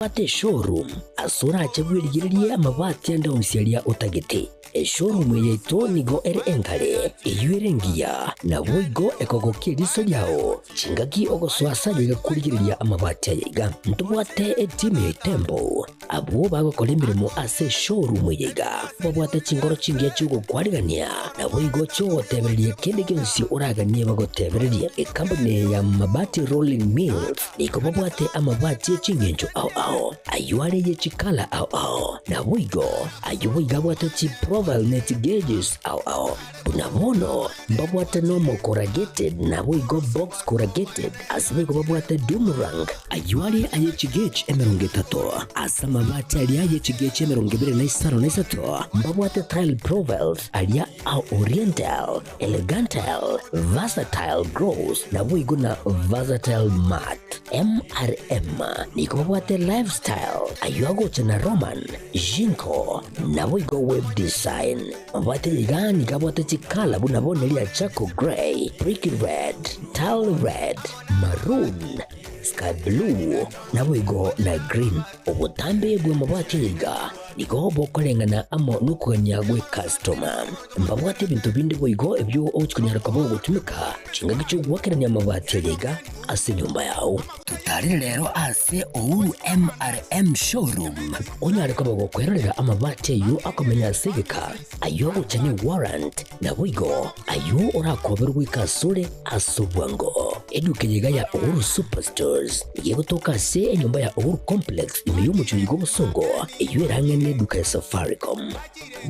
Ate showroom asura chagwirigiririe amabati anda umsialia utagiti. Showroom yeito nigo ere engare eyuerengia na woigo ekogokia riso yao chingaki ogoswasa yiga kurigiriria amabati yiga ntubwate timu ya Tembo abo bagokora imirimo ase showroom yiga babwate chingoro chingia chugo kwarigania na woigo cho tebereria kende gyonsi uraganie bagotebereria company ya mabati rolling mills niko babwate amabati chingenjo ao ayuare ye chikala ao na woigo ayuiga bwate chi profile net gauges ao unabono babwate normal corrugated na woigo box corrugated asibego babwate boomerang ayuare aye chigage emeronge tato asama mabati alia aye chigage emeronge bire na isaro na isato babwate tile profiles alia au oriental elegantal versatile gross na woigo na versatile mat MRM niko babwate lifestyle ayuago chana roman jinko na woigo web design babwate yigani kabwate chikala bunabone lia charcoal gray brick red tile red maroon sky blue na woigo na green obutambe bwe mabwate yiga niko bokorengana amo nukuganya gwe customer mbabwate bintu bindi woigo ebyo ochikunyara kabo gutumika chinga cyo gwakeranya amabati yiga ase nyumba yao tutari rero ase Uhuru MRM showroom onyare kabo gukwerera amabati yu akomenya segeka ayo guchane warrant na woigo ayo urakoberwa ikasure asubwango eduke yiga ya Uhuru Superstores yego toka se nyumba ya Uhuru Complex imiyumu chuyigo musongo iyo erangene duka ya Safaricom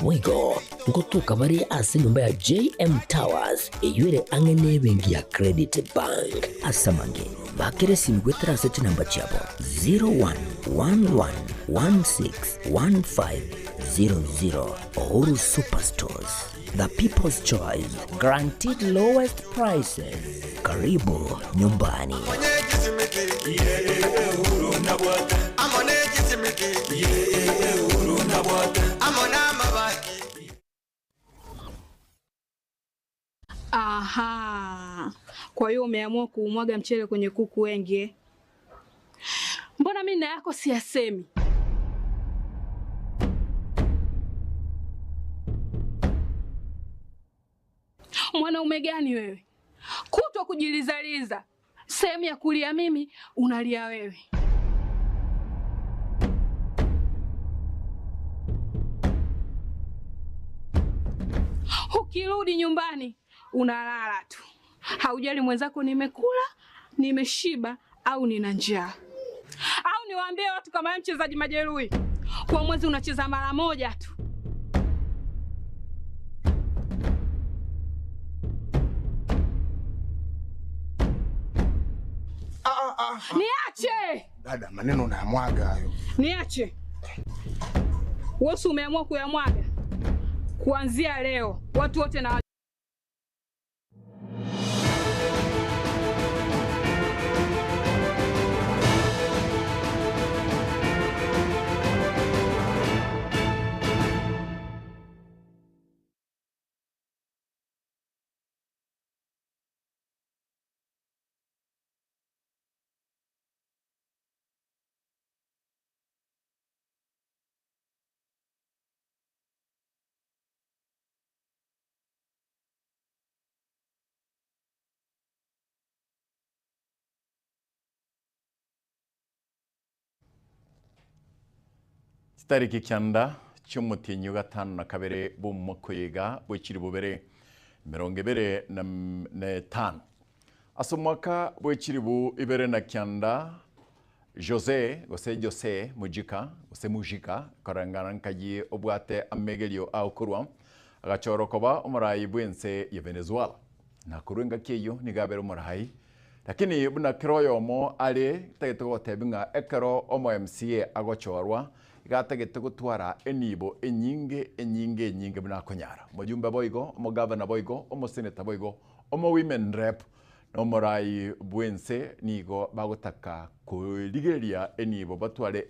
woigo ngotuka bari ase nyumba ya JM Towers iyo ere angene bengi ya Credit Bank asamange bakere simgwetera sete namba chabo 0111161500 Uhuru Superstores, the people's choice, guaranteed lowest prices. Karibu nyumbani. Aha, kwa hiyo umeamua kuumwaga mchele kwenye kuku wengi. Mbona mimi na yako siyasemi? Mwanaume gani wewe? Kutwa kujilizaliza. Sehemu ya kulia mimi, unalia wewe. Ukirudi nyumbani, unalala tu. Haujali mwenzako nimekula, nimeshiba au nina njaa. Au niwaambie watu kama mchezaji majeruhi. Kwa mwezi unacheza mara moja tu. Niache! Dada, maneno unayamwaga hayo. Niache. Wewe umeamua kuyamwaga. Kuanzia leo, watu wote na Tariki kyanda cy'umutinyi gatanu na kabere bo mukwega bwekiri bubere 25 asomwaka bwekiri bu ibere na kyanda Jose Mujika karangana nkaji obwate amegelio aukurwa agachorokoba omurayi bwense ya Venezuela na kurwenga keyo nigabero omurayi lakini buna kiroyo omo ale tagetogo tebinga ekero omo MCA agochorwa gatagete gutwara enibo enyinge buna konyara mujumbe boigo omo governor boigo omo senator boigo omo women rep no morai bwense nigo bagotaka kurigeria enibo batware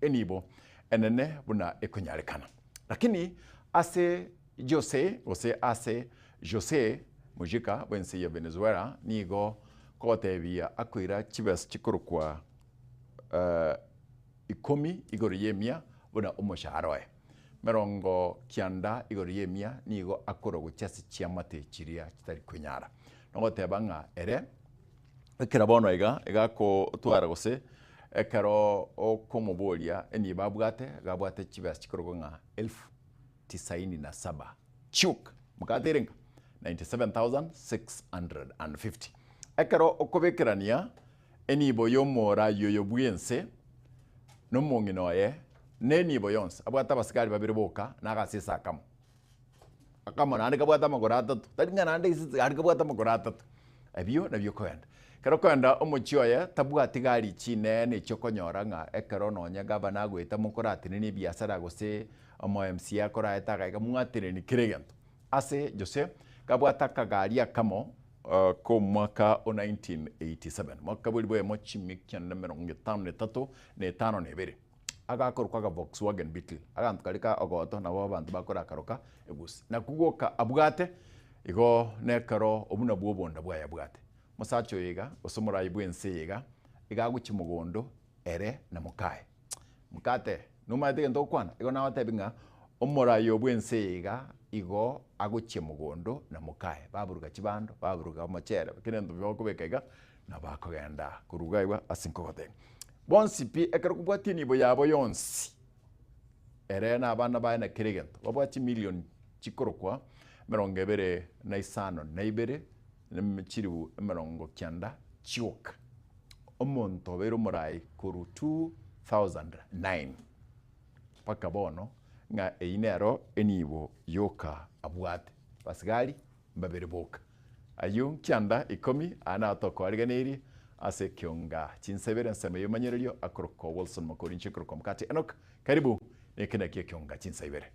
enibo enene buna ekonyarekana lakini ase Jose Mujika bwense ya Venezuela nigo kotebia akwira chibas chikurukwa 10 igoro yemia buna umushahara we merongo kianda igoro yemia nigo akoro guchasi chiamate chiria kitari kwenyara nogoteba ng'a ere ekera bono iga ko twara gose ekero okomoboria eni babwate gabwate chibas chikorogo ng'a 1097 chuk mukaterenga 97,650 ekero okobekerania enibo yomora yoyo bwense nomong'ino ye nenibo yonse abwata abasigari babiri boka nagasisa akamo nandi kabwata amagoro atatu taringa nandi isigari kabwata amagoro atatu ebio nabio koenda kero koenda omochi oye tabwati gari chinene chokonyora ng'a ekero nonya gabana agweta mokoratinini biasara gose omo MC akoraeta gaiga mwatinini kiregento ase Jose kabwata kagari akamo ko mwaka o 1987 mwaka buli bwe mochimikia na 53 ne 5 ne bere agakorwa ga Volkswagen Beetle agantukarika ogoto nabo bantu bakora karoka egusi na kugoka abwate igo nekaro obuna bwobonda bwaya bwate musacho yiga osomora ibwense yiga igaguchi mugondo ere na mukae mukate numaite ndo kwana igo na watebinga omora yobwense yiga igo aguchie mugondo na mukae baburuga chibando baburuga machere kinendo byokubekega na bakogenda kurugaiwa asinkogote bonsi pi ekero kubwati nibo yabo yonsi ere na abana baina kiregento babwati million chikorokwa 25 na ibere nemchiribu 90 chioka omonto bero morai kuru 2009 paka bono nga einero enibo yoka abwate basigari mbabere boka ayu kianda 10 ana atoko ariganeri ase kionga chinsebere nseme yomanyererio akoroko Wilson Makori nchikoroko mkati Enoch karibu nekena kionga chinsebere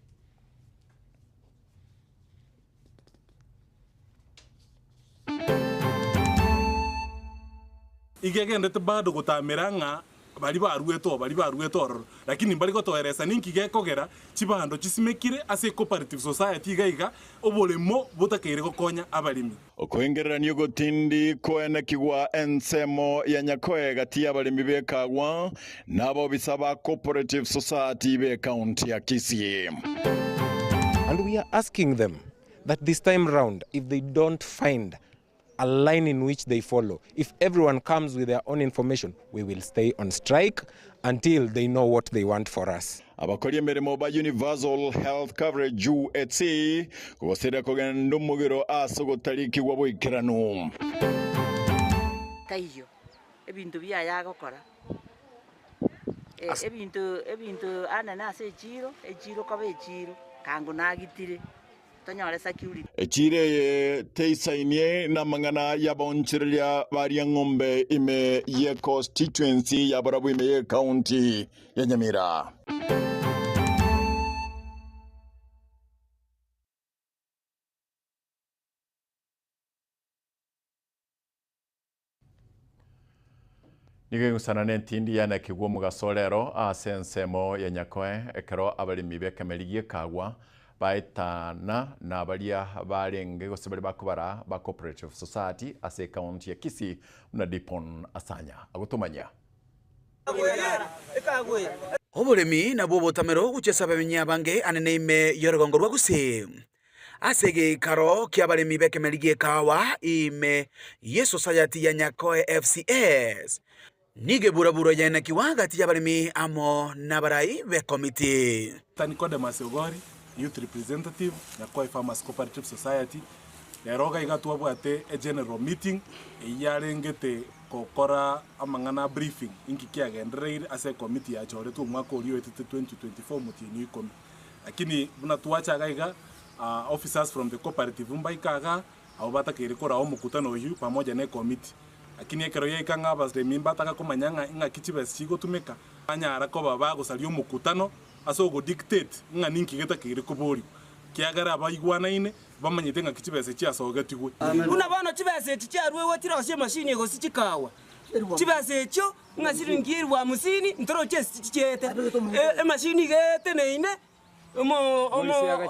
igegendete bado gutamiranga bari barueto lakini bari gotoeresa ninki gekogera chibando chisimekire ase cooperative society gaiga obolemo botakeire gokonya abalimi okwengerania gotindi koena kigwa ensemo ya nyakoe gati abalimi bekagwa nabo bisaba cooperative society be county ya Kisii. And we are asking them that this time round, if they don't find a line in which they follow, if everyone comes with their own information, we will stay on strike until they know what they want for us. Abakori emeremo ba Universal Health Coverage UHC gosera kogenda omugiro aso gotariki waboikirano kaiyo ebintu bya gokora ebintu ananase ejiro kabe ejiro kango nagitire tonyore security echire teisainie na mangana ya bonchiria baria ngombe ime ye constituency ya Barabu ime ye county ya Nyamira. Nige ngusana nentindi yana kigwo mugasolero asensemo ya nyakoe ekero abalimi bekemeligie kagwa baitana na balia barenge gose bali bakubara ba cooperative society ase county ya Kisii na Dipon Asanya agutumanya oburemi nabwo botamero guchesa bamenya bange anene ime yorogongo rwa Gusii asege karo kia balemi bekemeligie kawa ime ye society ya nyakoe FCS nige buraburo yana kiwagati ya balemi amo nabarai be committee taniko de Masogori youth representative Nyakoe Farmers Cooperative Society eroga igatu abwate a general meeting yarengete kokora amangana briefing inkikia gendereire ase committee ya chore tu mwaka ulio 2024 mutini ikomi lakini buna tuacha gaiga officers from the cooperative mbaikaga au batakire kora omukutano uyu pamoja na committee lakini ekero yekanga basre mimba taka komanyanga inga kichibe sigo tumeka anyara ko baba gosalio mukutano aso go dictate nga ninki geta kire kubori kiagara abaigwana ine bamanyite nga kichibese chia sogetigwe kuna bana chibese chiarwe wetira ose machine go sichikawa chibese cho nga siringirwa musini ntoro chesi chichete machine gete neine omo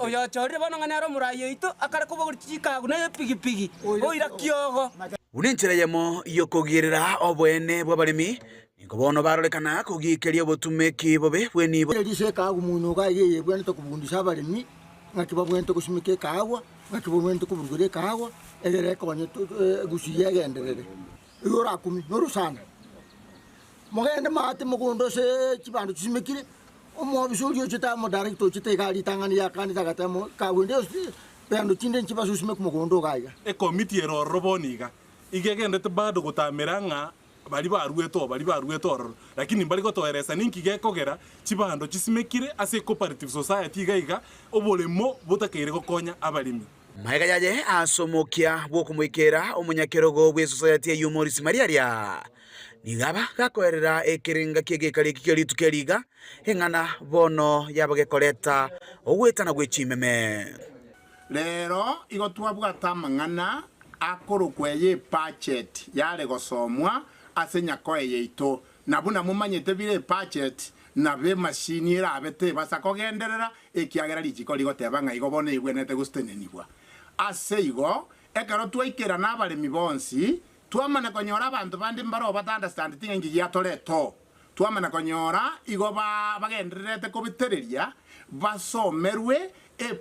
oya chore bana ngana ro murayo ito akara ko boguri chikagu na pigipigi oira kyogo unenchera yamo yokogirira obwene bw'abalimi Ngobono barorekana kugikeria obotumeki bobe bwenibo erise kagu muno ga ye bwene to kubundisha abalimi ngakiba bwene to kusimike kawa ngakiba bwene to kuburugure kawa egere konye to gusiye genderere yora kumi noru sana mogende mate mugundo se kibando kisimikire omo bisuri ochita mo director ochita gali tangani ya kani tagata mo kawinde bendo chinde chiba susime kumugundo gaiga e committee ero roboniga igegende te bado gutamiranga bali barueto lakini bali gotoeresa ninki gekogera chibando chisimekire ase cooperative society gaiga obolemo botakeire gokonya abalimi Maiga yaje asomokia bwokumwikera omunyakerogo bwe society ya Morris Mariaria nigaba gakoerera ekiringa kiegekari kikeritu keriga engana bono yabagekoreta ogwetana gwechimeme lero igotwa bwata mang'ana akorukweye budget yale gosomwa asenya koye yeito nabuna mumanyete bire budget na be machine irabete basakogenderera ekiagera lichiko ligoteba nga igobone igwenete gustenenibwa aseigo ekero twaikera nabalemi bonsi twamana konyora abantu bandi mbaro batandstand tingi yatoreto twamana konyora igo bagendererete kubitereria basomerwe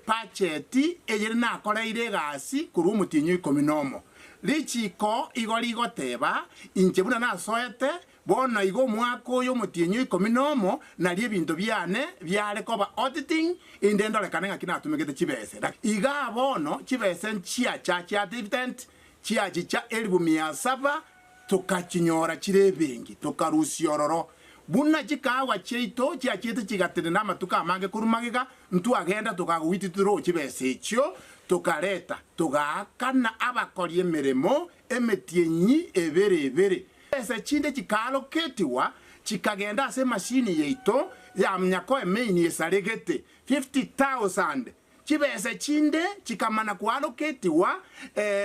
budget eyere nakoreire gasi kuru mutinyu 10 lichiko igo ligoteba inche buna nasoete bono igo mwako uyu mutinyu 10 na lie bintu byane byare koba auditing indendo lekanenga kinatumegete chibese iga bono chibese nchia cha dividend chia chicha 1700 tukachinyora chirebengi tukarusiororo buna chikawa cheito chia chete chigatene na matuka amange kurumagiga ntu agenda tukagwititiro chibese icho tukareta tugakana abakorie meremo emetienyi ebere ese chinde chikaloketiwa chikagenda ase machine yeito ya mnyako emaini esaregete 50,000 chibese chinde chikamana kualoketiwa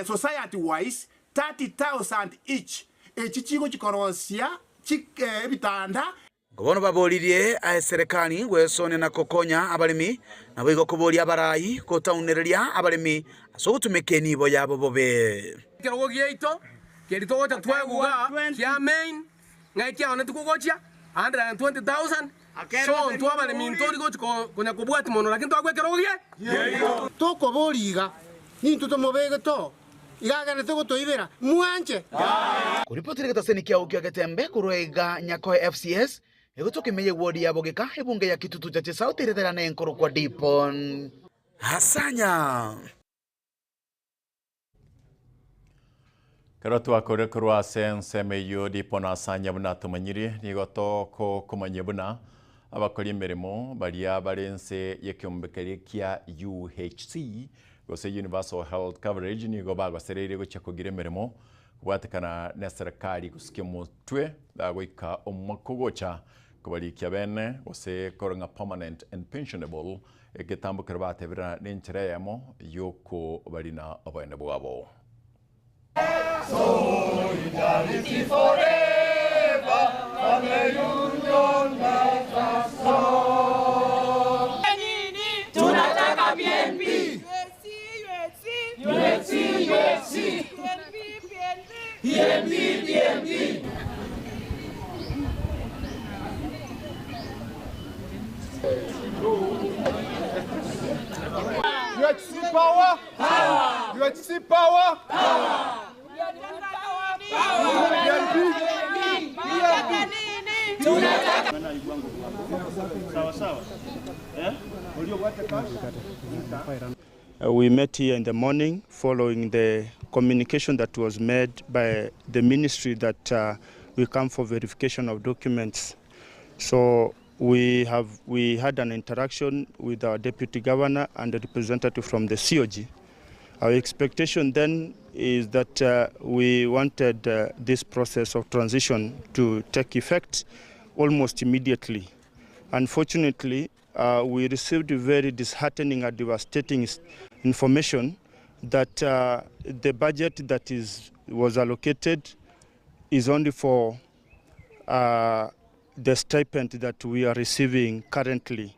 society wise 30,000 each echichigo chikorosia ebitanda ngobono babolirie serikali gwesone na kokonya abalimi nabo igokuboria abarayi kotaunereria abalimi asogutumeke nibo yabo bobe kerogo gieito kerito gocha tweguga kia main ngai kia one tukugocha 120,000 so twabalimi ntori gocha konya kubwati mono lakini twagwe kerogo gie tokoboriga nintu tomobege to igagane tugutoibera muanje kuripotire gataseni kia ukia getembe kuruega nyako FCS egotoke meye wodi ya bogeka ebunge ya kitutu cha South iretera na enkoro kwa dipon hasanya Karotu akore kurwa sense meyo dipon hasanya buna tumanyiri nigoto ko kumanyebuna abakori merimo baria barense yekyombekeria kia UHC gose universal health coverage nigo bagwaserere go chakogire merimo kubwatekana na serikali gusikia mutwe dagwika omukogocha kubarikia bene gose koronga permanent and pensionable egetambo kerbate bira n'inchereyamo yoko barina abane bwabo Solidarity forever and the union makes us strong. Tunataka BNP. UHC. BNP. UHC power. UHC power. We met here in the morning following the communication that was made by the ministry that we come for verification of documents. So we had an interaction with our deputy governor and the representative from the COG. Our expectation then is that we wanted this process of transition to take effect almost immediately. Unfortunately, we received very disheartening and devastating information that the budget that was allocated is only for the stipend that we are receiving currently.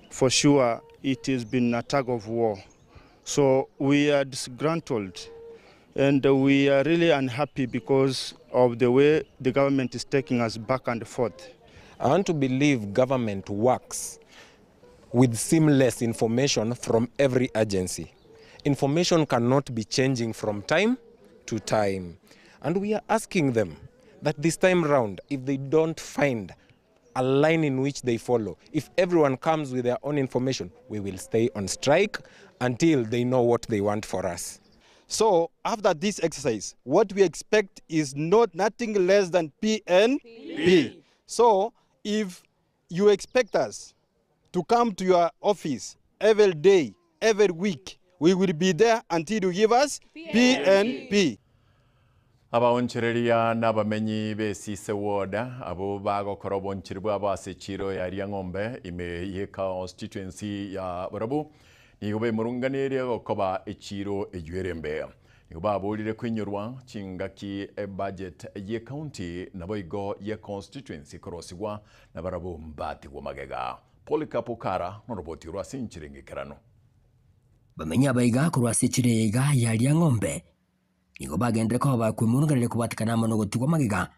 For sure, it has been a tug of war. So we are disgruntled And we are really unhappy because of the way the government is taking us back and forth. I want to believe government works with seamless information from every agency. Information cannot be changing from time to time. And we are asking them that this time round, if they don't find a line in which they follow, if everyone comes with their own information, we will stay on strike until they know what they want for us. So after this exercise, what we expect is nothing less than PNP. So if you expect us to come to your office every day, every week, we will be there until you give us PNP. Abaonchereria n'abamenyi besise woda abo bagokora bonchirwa base chiro ya Riang'ombe ime ye constituency ya Borabu nigobe murunganire gokoba echiro ejwerembe nigoba bolire kwinyurwa chingaki budget ye county naboigo ye constituency korosigwa na Borabu mbati wa magega Polycarp Kara noroboti rwa sinchirengekerano bamenya baiga kurwase chirega ya Riang'ombe nigo bagendere ko bakwimurunganire kubatikana mono gotigwa magiga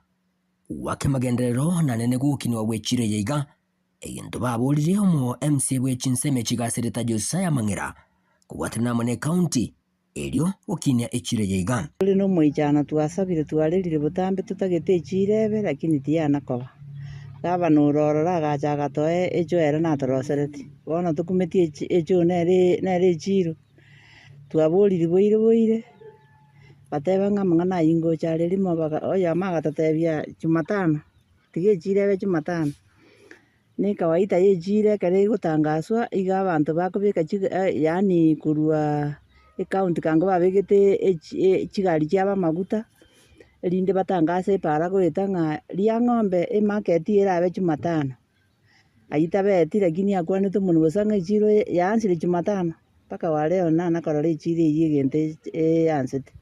wake magenderero na nene gukini wa wechire yiga egento babolire mu MC wechinseme chigasereta Josiah Mang'era kubatina mone county elio okinya echire yiga uri no mwijana twasabire twarerire butambe tutagete chirebe lakini tiana koba gaba nurorora gacha gatoe ejoera na torosereti bona tukumetie ejo nere chiro twabolire boire bateba ng'amang'ana ingo chale limo baga oya maga tatebia Jumatano tige chirebe Jumatano ni kawaida ye chire kare gutangaswa iga abantu bakubika yani kurwa account kango babegete chigari cyaba maguta rinde batangase para gwetanga Riang'ombe market irabe Jumatano ayita beti lakini akwane to muntu bosanga chiro yansire Jumatano paka waleo na korore chire yigente yansete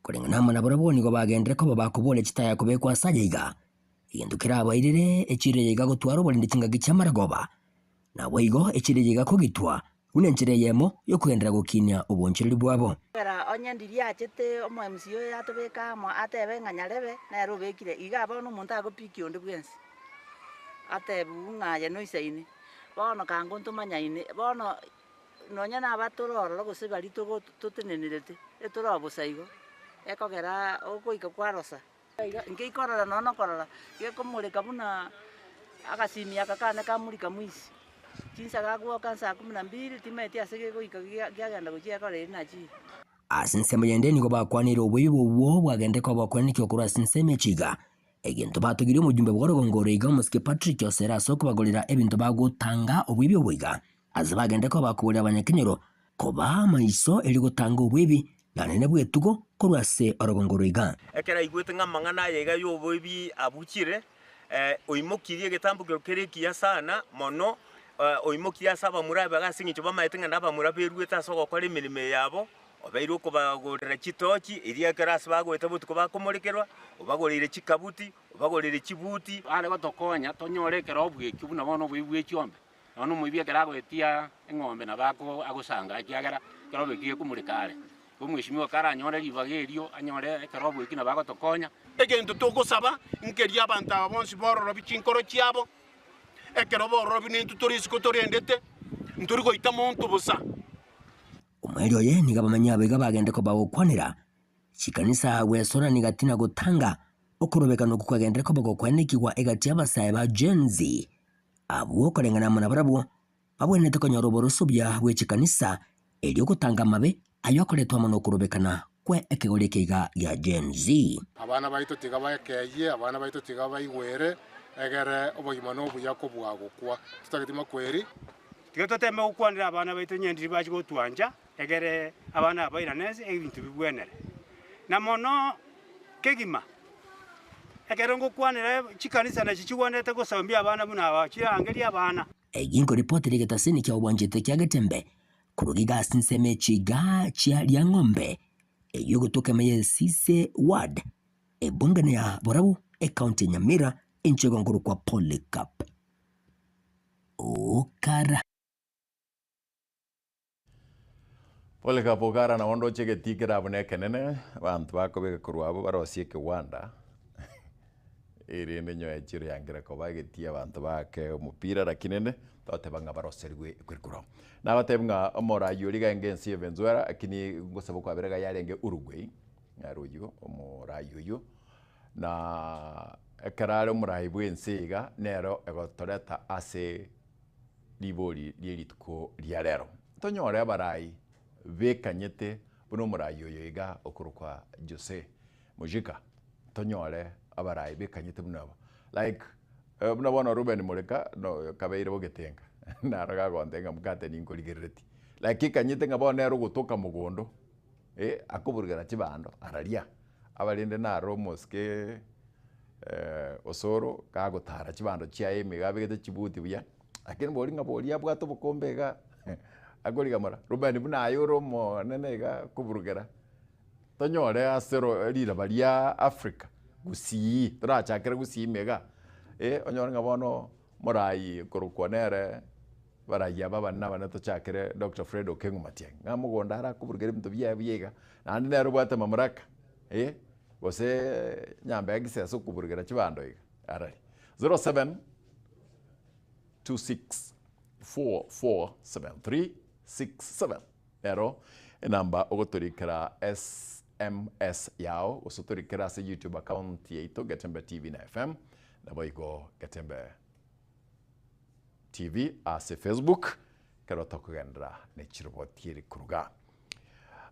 kurengana mana boraboni go bagendere ko bakubole chitaya kubekwa sajiga yindukira abairire echire yiga gutwara bolinde cingagi cyamaragoba na weigo echire yiga kugitwa unenjire yemo yo kugendera gukinya ubonchiri bwabo era onyendiria achete omo MCO yatobeka mo atebe nganyarebe na robekire iga bono muntu agopiki onde bwensi atebu ngaye noisaini bono kango ntumanyaine bono nonya na batororo gusebari tutenenirete etorobusaigo ekogera okoika kwarosa ngeikorora nono korora gekomurika buna akasimia kakane kamurika mwisi kinsa gagwo kansa 12 timeti asege goika gyagenda guchekore na chi asinsema yende nigo bakwanira obwibo bwo bwagende ko bakwanikyo kura sinseme chiga egento batugire umujumbe bworogongoro iga muske Patrick Osera soko bagolira ebintu bagutanga obwibo bwiga azabagende ko bakubura abanyakenyero ko ba maiso eri gutanga obwibi nanene bwetugo kurwase orogongoro iga ekera igwete ng'amang'ana yega yobobi abukire oimokirie getambuko kerekia sana mono oimokia saba murabe gasingicho bamaetenga naba murabe rueta soko kwa emirime yabo obairo ko bagorera chitoki iria karasi bagweta butuko bakomorekerwa obagorire chikabuti obagorire chibuti ale gotokonya tonyorekera obweki buna bono bwibwe chiombe nono mwibye keragwetia eng'ombe na bako agusanga kiagera kerobe kie kumurikare kumwishimiwa kara nyore livagerio anyore kerobo ikina bago tokonya egento togosaba nkeria abantu abonsi bororo bichinkoro chiabo ekerobo robi nintu turisiko toriendete nturi goita muntu busa umwelio ye niga bamanya bega bagende ko bagukwanira chikanisa wesora nigatina gutanga okurobeka no kukagende ko bagokwanikirwa egati abasaye ba Gen Z abo korengana muna barabo babonete ko nyorobo rusubya we chikanisa elio gutanga mabe ayokoretwa mono kurobekana kwe ekegolekeiga ya Gen Z abana baito tiga bayekeye abana baito tiga bayigwere egere obogima no buya ko bwagukwa tutagitima kweri tiga toteme ukwanira abana baito nyendiri bachi gotwanja egere abana baira nese ebintu bibwenere na mono kegima egere ngokwanira chikanisa na chichiwonete gosambia abana buna abachirangeri abana egingo report ligetasini kya obwanjete kya Getembe kurugiga sinseme chiga chia Riang'ombe eyo gutoka meye sise ward ebungane ya Borabu county Nyamira enchegongoro kwa Polycarp Okara Pole kapokara na ondo chege tikira abune kenene bantu bakobe kurwabo barosie kiwanda irinde nyoe chiri yangira ko bagetia abantu bake umupira rakinene tote banga baroserwe kwirkuro na batebnga omora yuriga ngensi Venezuela akini ngosaba kwa berega yarenge Uruguay yaruyo omora yuyo na ekarare omura ibwensiga nero egotoreta ase libori lirituko liarero tonyore abarai bekanyete buno murayo yiga okurukwa Jose Mujika tonyore abarai bekanyete bunabo like buno bono Ruben Mureka no kabeire bogetenga naraga gondenga mukate ninkoligereti like kanyete ngabone ero gutoka mugondo akuburgara kibando araria abarinde naro moske osoro kagotara kibando chiaye megabegete chibuti buya akini boringa boria bwato bukombega agoriga mara Ruben buna ayoro mo nenega kuburugera tonyore asero rira baria Africa gusi turachakira gusi mega onyore ngabono morai korukwanere baraya baba nabana tochakire Dr. Fredo Kengumatiang ngamugonda ara kuburugera bintu byega nandi nero bwata mamraka gose nyambe agise kuburugera kibando iga arari 07 26447367 ero enamba ogotorikira SMS yao osotorikira se YouTube account yeito Gatembe TV na FM na boigo Gatembe TV ase Facebook kero tokugendra ne chirobotiri kuruga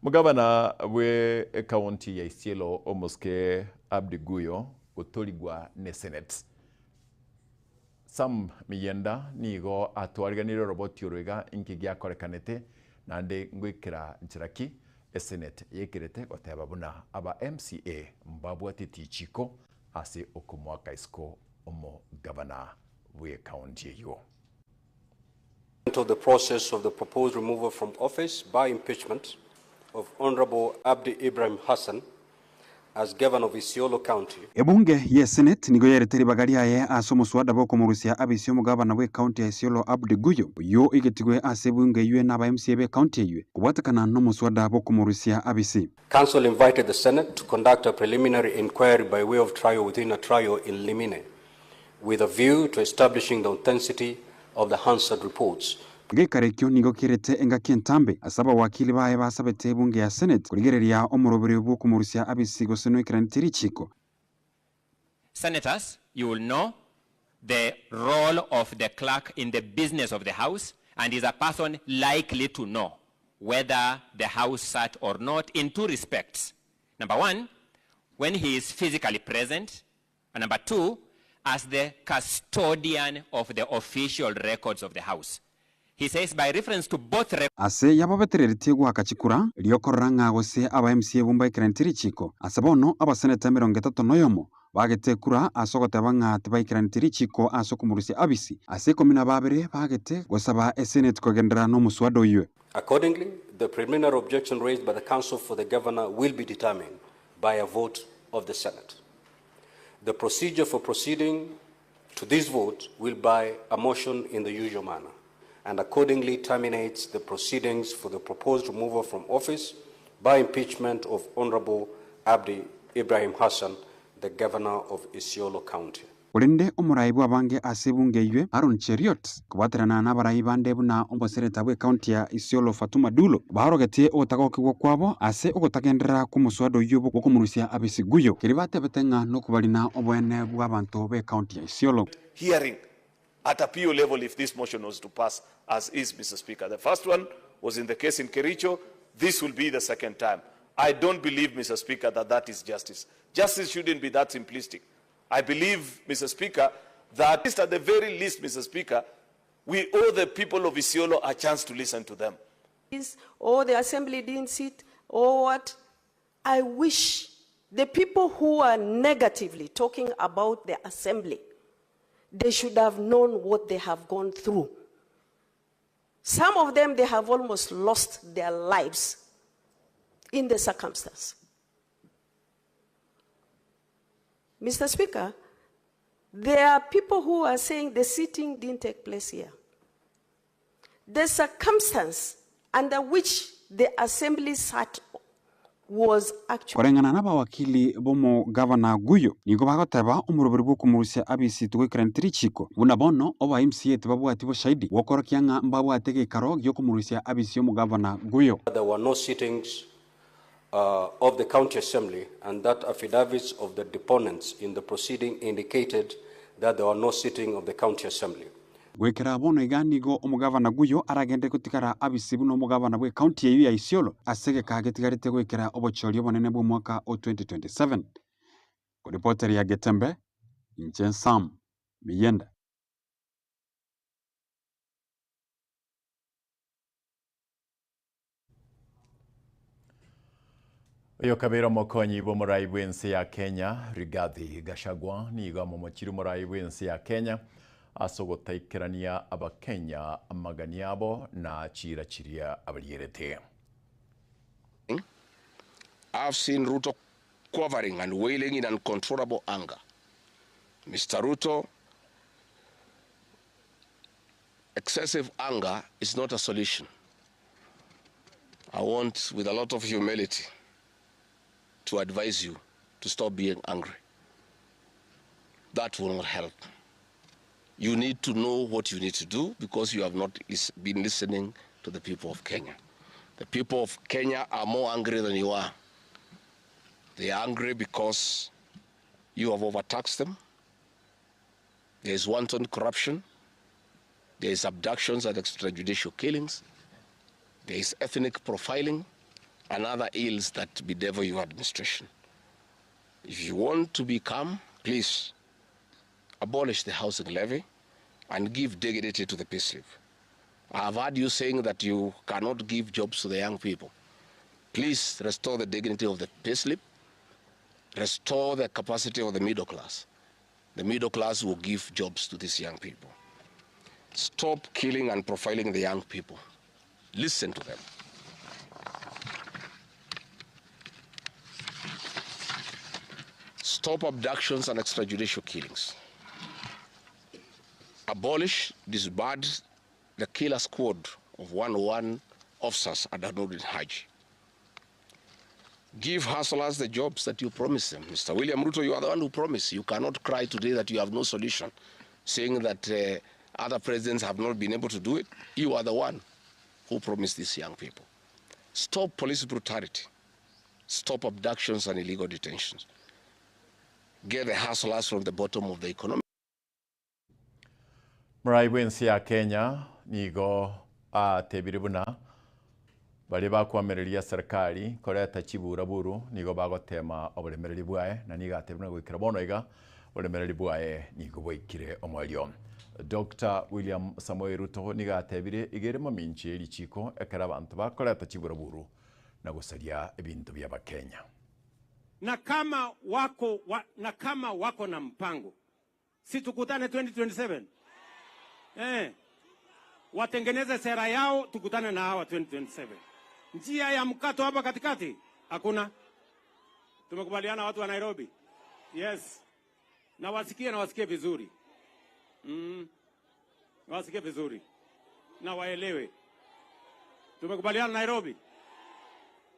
mugabana we county ya Isiolo omoske Abdi Guyo otorigwa ne Senate Sam miyenda nigo atwariganire roboti uruga inkigia korekanete nande ngwikira nchiraki Senate yekirete goteba buna aba MCA mbabwati tichiko ase okumwaka isko omo governor we county yo. Of the process of the proposed removal from office by impeachment of Honorable Abdi Ibrahim Hassan as governor of Isiolo County. Ebunge ye Senate nigo yereteri bagari aye asomo swada boko murusia abisio mugabana we county ya Isiolo Abdi Guyo yo igetigwe asebunge yue na ba MCA be county yue kubatakana no muswada boko murusia abisi. Council invited the Senate to conduct a preliminary inquiry by way of trial within a trial in limine with a view to establishing the authenticity of the Hansard reports. Gekarekyo nigo kirete enga kentambe asaba wakili bae basabete bunge ya Senate kurigereria omurobere bwo kumurusia abisi goseno ikranitiri chiko. Senators, you will know the role of the clerk in the business of the House and is a person likely to know whether the House sat or not in two respects. Number one, when he is physically present, and number two, as the custodian of the official records of the House. He says by reference to both ase yababeterertie gwakachikura liokoranga gose aba MCA bumba ikirantiri chiko asabono aba seneta 30 noyomo bagete kura asogote bangati baikirantiri chiko asokumurusi abisi ase komina babere bagete gosaba Senate kogendera no muswado yue. Accordingly, the preliminary objection raised by the council for the governor will be determined by a vote of the Senate. The procedure for proceeding to this vote will by a motion in the usual manner, and accordingly terminates the proceedings for the proposed removal from office by impeachment of Honorable Abdi Ibrahim Hassan, the governor of Isiolo County. Urinde omuraibu abange asebunge yue Aaron Cheriot kubaterana na baraibu ande buna ombosereta bwe county ya Isiolo Fatuma Dulo barogetie otagokigo kwabo ase ogotagendera kumuswado yubo kumurusia abisi Guyo kiribate betenga no kubalina obwene bw'abantu be county ya Isiolo. Hearing at a PO level if this motion was to pass as is, Mr. Speaker. The first one was in the case in Kericho. This will be the second time. I don't believe, Mr. Speaker, that that is justice. Justice shouldn't be that simplistic. I believe, Mr. Speaker, that at the very least, Mr. Speaker, we owe the people of Isiolo a chance to listen to them. Or the assembly didn't sit, or what? I wish the people who are negatively talking about the assembly, they should have known what they have gone through. Some of them, they have almost lost their lives in the circumstance. Mr. Speaker, there are people who are saying the sitting didn't take place here. The circumstance under which the assembly sat was actually... Korengana na bawakili bomo Governor Guyo nigo bagoteba umurubiri bwo kumurusia abisi tugwikira ntrichiko buna bono oba MCA tibabwati bo shahidi wokorokia nga mbabwate gikaro gyo kumurusia abisi yo Governor Guyo. There were no sittings of the county assembly, and that affidavits of the deponents in the proceeding indicated that there were no sitting of the county assembly. Gwekera bono iganigo umugavana Guyo aragende kutikara abisi buno umugavana bwe county yeyu ya Isiolo asege kagetigarite gwekera obochori obonene bwo mwaka o 2027. Ku reporter ya Getembe Inchen Sam Miyenda. Oyo kabera mokonyi bo murai bwense ya Kenya Rigathi Gachagua niga momokiri murai bwense ya Kenya asogotaikirania abakenya amagani yabo na chirachiria abalierete. I've seen Ruto quivering and wailing in uncontrollable anger. Mr. Ruto, excessive anger is not a solution. I want, with a lot of humility, to advise you to stop being angry. That will not help. You need to know what you need to do because you have not been listening to the people of Kenya. The people of Kenya are more angry than you are. They are angry because you have overtaxed them. There is wanton corruption. There is abductions and extrajudicial killings. There is ethnic profiling and other ills that bedevil your administration. If you want to be calm, please abolish the housing levy and give dignity to the payslip. I have heard you saying that you cannot give jobs to the young people. Please restore the dignity of the payslip, restore the capacity of the middle class. The middle class will give jobs to these young people. Stop killing and profiling the young people. Listen to them. Stop abductions and extrajudicial killings. Abolish, disband the killer squad of 101 officers at Danudin Haji. Give hustlers the jobs that you promised them. Mr. William Ruto, you are the one who promised. You cannot cry today that you have no solution, saying that other presidents have not been able to do it. You are the one who promised these young people. Stop police brutality. Stop abductions and illegal detentions. Get the hustlers from the bottom of the economy. Murai bwense ya Kenya nigo tebiribuna bali bakwamereria serikali koreta chibura buru nigo bagotema obulemereri bwae na niga tebiruna gwikira bono iga obulemereri bwae nigo bwikire omwalio. Dr. William Samoei Ruto niga tebire igere maminchi elichiko ekara abantu bakoreta chibura buru na gusalia ebintu bya bakenya. Na kama wako na mpango, si tukutane 2027? Watengeneze sera yao, tukutane na hawa 2027. Njia ya mkato hapa katikati hakuna. Tumekubaliana watu wa Nairobi? Yes. Na wasikie vizuri. Wasikie vizuri. Na waelewe. Tumekubaliana Nairobi?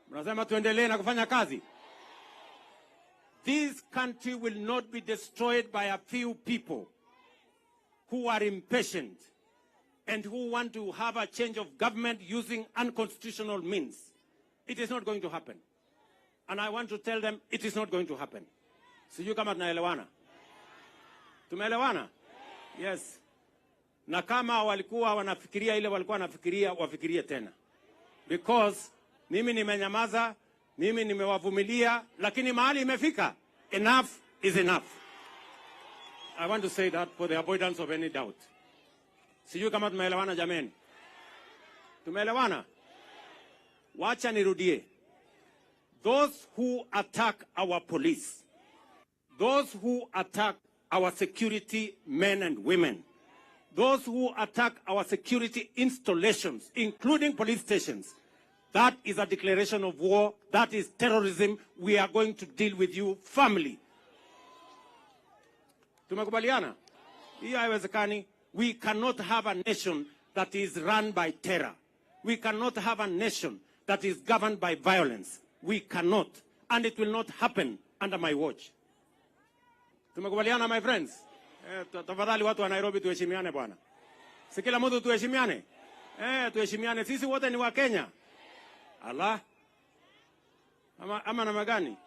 Mnasema tuendelee na kufanya kazi. This country will not be destroyed by a few people who are impatient and who want to have a change of government using unconstitutional means. It is not going to happen. And I want to tell them it is not going to happen. Sijui kama tunaelewana. Tumeelewana? Yes. Na kama walikuwa wanafikiria ile walikuwa wanafikiria, wafikirie tena. Because mimi nimenyamaza, mimi nimewavumilia, lakini mahali imefika. Enough is enough. I want to say that for the avoidance of any doubt. Sijui kama tumeelewana jameni. Tumeelewana? Wacha nirudie. Those who attack our police, those who attack our security men and women, those who attack our security installations, including police stations, that is a declaration of war. That is terrorism. We are going to deal with you firmly. Tumekubaliana? Hii haiwezekani. We cannot have a nation that is run by terror. We cannot have a nation that is governed by violence. We cannot. And it will not happen under my watch. Tumekubaliana, my friends? Tafadhali watu wa Nairobi tuheshimiane bwana. Si kila mtu tuheshimiane? Tuheshimiane. Sisi wote ni wa Kenya. Allah. Ama namna gani?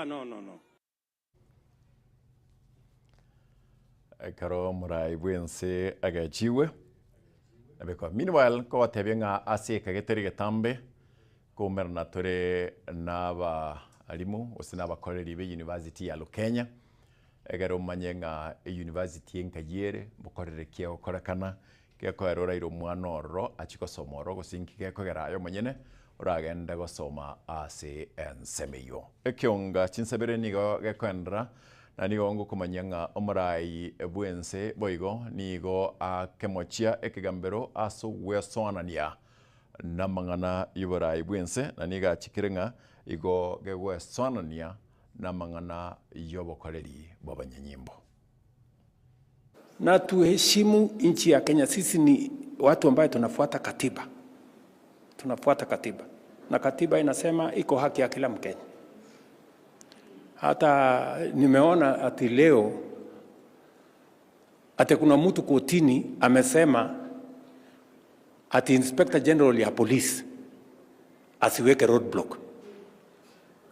No. Karo murai bwense agajiwe. Abeko meanwhile ko tebenga ase kageteri getambe ko merna tore naba alimu osinaba koreri be university ya Kenya. Egero manyenga university enkajere mukorere kiyo korakana keko erora iro mwana oro achiko somoro gosinki keko gerayo manyene uragenda gosoma ase ensemeyo ekionga chinsebere nigo gekondra na nigo ngo kumanyanga omurai ebwense boigo nigo akemochia ekigambero aso wesonania namangana yuburai bwense na niga chikirenga igo gewe sonania namangana yobokoreri bwabanyanyimbo. Na tuheshimu nchi ya Kenya. Sisi ni watu ambao tunafuata katiba. Tunafuata katiba. Na katiba inasema iko haki ya kila Mkenya. Hata nimeona ati leo ati kuna mtu kotini amesema ati Inspector General ya police asiweke roadblock.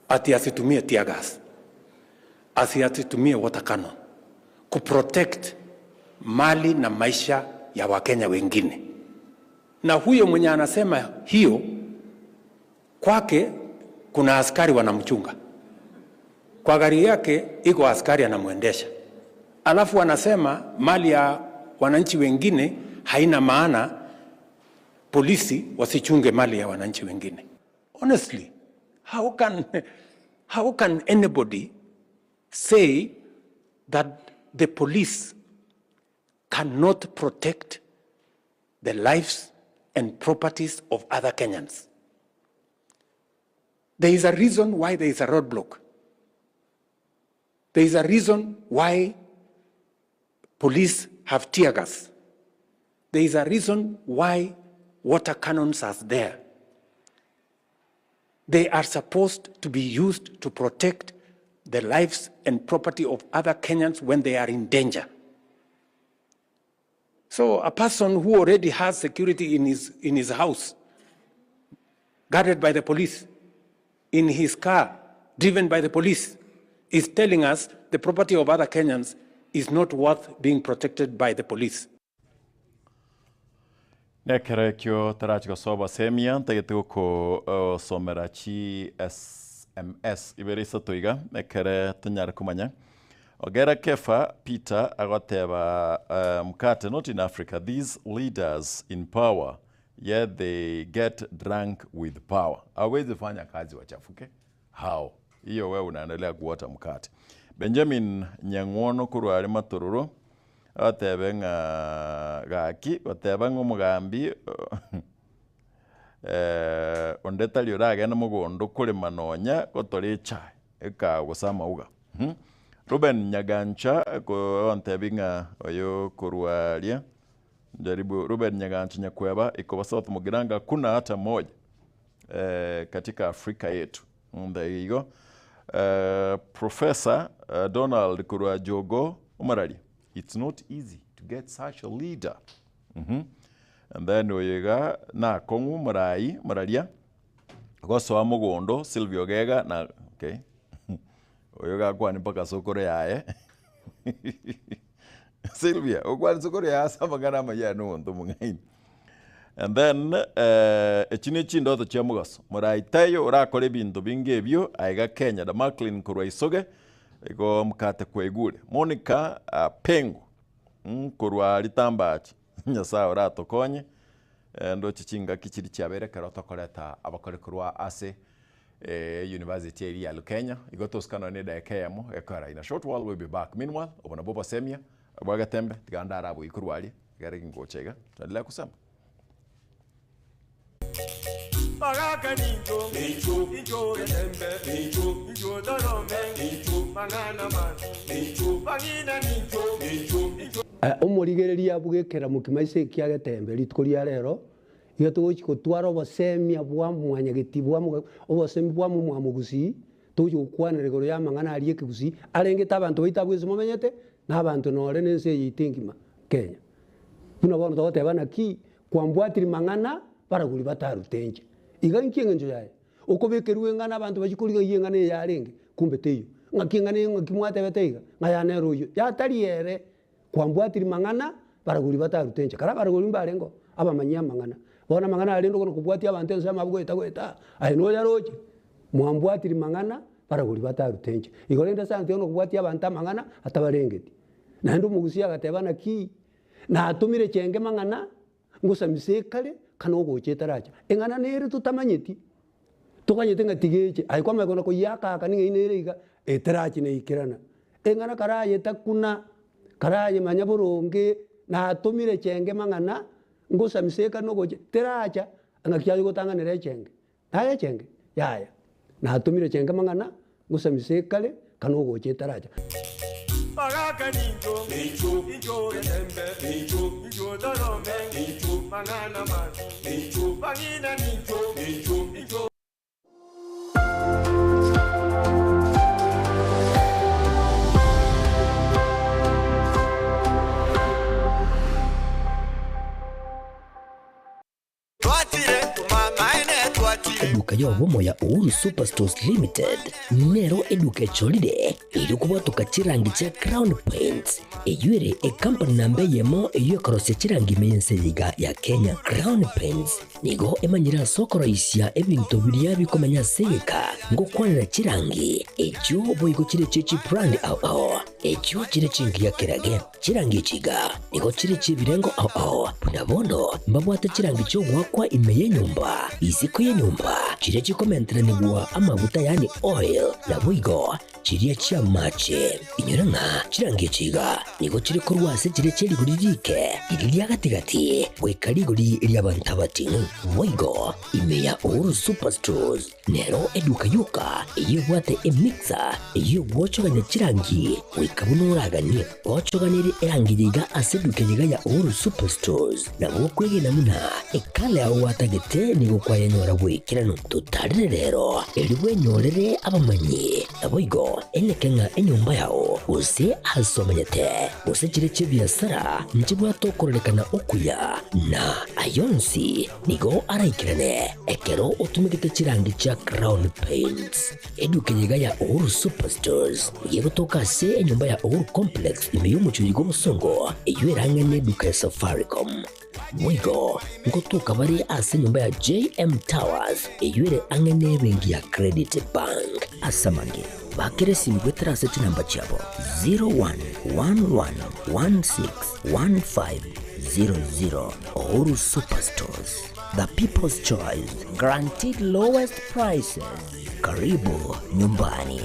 Ati asitumie tear gas. Asitumie water cannon kuprotect mali na maisha ya Wakenya wengine. Na huyo mwenye anasema hiyo kwake kuna askari wanamchunga. Kwa gari yake iko askari anamuendesha. Alafu anasema mali ya wananchi wengine haina maana, polisi wasichunge mali ya wananchi wengine. Honestly, how can anybody say that the police cannot protect the lives and properties of other Kenyans? There is a reason why there is a roadblock. There is a reason why police have tear gas. There is a reason why water cannons are there. They are supposed to be used to protect the lives and property of other Kenyans when they are in danger. So a person who already has security in his house, guarded by the police, in his car, driven by the police, is telling us the property of other Kenyans is not worth being protected by the police. Nekere kyo tarachiko soba semia tagetuko ko somerachi SMS iberisa toiga nekere tanyar kumanya ogera kefa Peter agoteba mkate not in Africa, these leaders in power yet they get drunk with power. Hawezi fanya kazi wachafuke. How? Hiyo wewe unaendelea kuota mkate. Benjamin Nyang'wono kurwari matururu atebe ngaki atebe ng'umugambi ondetali uragenda mugondo kuri manonya gotori chai eka gusama uga Ruben Nyagancha ko antebinga oyo kurwaria jaribu Ruben Nyagancha nyakweba iko South Mugiranga kuna hata moja katika Afrika yetu. There you go. Professor Donald Kurwajogo Umarali, it's not easy to get such a leader. And then oyega na kongu maralia goso amugondo Silvio Gega na okay. Oyega kwa ni paka sokore yae. Silvia, okwa sokore ya sama gana maya no ndo mungaini. And then echinichi ndoto chamugas muraitayo urakore bintu bingebyo aiga Kenya da Macklin Kurwaisoge ego mkate kwegure Monica Pengu kurwa litambachi nyasa uratokonye ndo chichinga kichiri cyabere karota koreta abakore kurwa ase University ya Kenya igotoskana ne da ekayamo ekara in a short while we'll be back. Meanwhile obona boba semia abwaga tembe tiganda arabo ikurwali gare ngochega tadla kusema Magaka ninjo, ninjo getembe, ninjo dorome, ninjo mangana man, ninjo bagina ninjo. Omurigereria bugekera mukimaise kiagetembe litkuria rero iga tugochi gotwara obosemia bwa mwanyageti bwa obosemi bwa mwamugusi tugochi gokwanera igoro ya amang'ana aria ekegusi arengete abanto baita bwese momenyete na abanto nore nense eyite engima Kenya buna bono togoteba naki kwambwatiri mang'ana baraguri batarutenche iga nki eng'encho yaye okobekerwa eng'ana abanto bachikoriga eng'ana eyarenge kumbe teiyo ng'aki eng'ana ng'aki mwatebete iga ng'ayanera oyo yatari ere kwambwatiri mang'ana baraguri batarutenche kara baraguri mbarengo abamanyia mang'ana bona mang'ana arendo kono kubwatia abantu ense amabweta gweta aye no yaroche mwambwatiri mang'ana baraguri batarutenche igorenda sante ono kubwatia abantu mang'ana atabarengeti nando mugusia agateba naki na atumire chenge mang'ana ngusamise kale kana ogocheta racha eng'ana nere tutamanyeti tukanyete ngatigeche ai kwa magona ko yaka kaninga inere iga eterachi ne ikirana eng'ana karaye takuna karaye manyaboronge na atumire chenge mang'ana ngusamise kana ogoche teracha ngakiaje gotanganira chenge taye chenge yaya na atumire chenge mang'ana ngusamise kale kana ogocheta racha Bagaka ninjo, ninjo remembe, ninjo darome, ninjo mangana man, ninjo bangina ninjo. Eduka ya obomo ya Uhuru Superstores Limited nero eduka cholide iri kubwatuka chirangi cha Crown Paints eyure e company nambe yemo eyo korose chirangi meyense yiga ya Kenya. Crown Paints nigo emanyira sokoro isya ebintu biria bikomanya seyeka ngo kwanira chirangi echo boyiko chire chichi brand ao echo chire chingi ya kerage chirangi chiga nigo chire chibirengo ao punabono mbabwata chirangi cyo gwakwa imeye nyumba iziko ye nyumba chire chikomentera nigwa amavuta yani oil na bwigo chiriya chia mache inyoranga chirangi chiga nigo chire korwase chire chiri guririke iriya gatigati wekariguri iriya bantabatinu bwigo imeya Uhuru Superstores nero eduka yuka iyo bwate emixer iyo bwochoganya chirangi wekabunuragani bwochoganire erangi yiga aseduke yiga ya Uhuru Superstores na bwokwege namuna ekale aho watagete nigo kwayanyora bwekirano tutarire rero eriwe nyorere abamanyi nabwigo enekenga enyumba yao use asomanyete use chire chibiasara nchibwa tokorekana okuya na ayonsi nigo araikirane ekero utumikite chirangi cha Crown Paints eduke yiga ya Uhuru Superstores yego tokase enyumba ya Uhuru Complex imeyumucho yigo musongo eywerangane eduka ya Safaricom mwigo ngotuka bari ase nyumba ya JM Towers eyure angane bengi ya Credit Bank asamange bakere simbwetera seti namba chabo 0111161500 Uhuru Superstores, the people's choice, guaranteed lowest prices. Karibu nyumbani.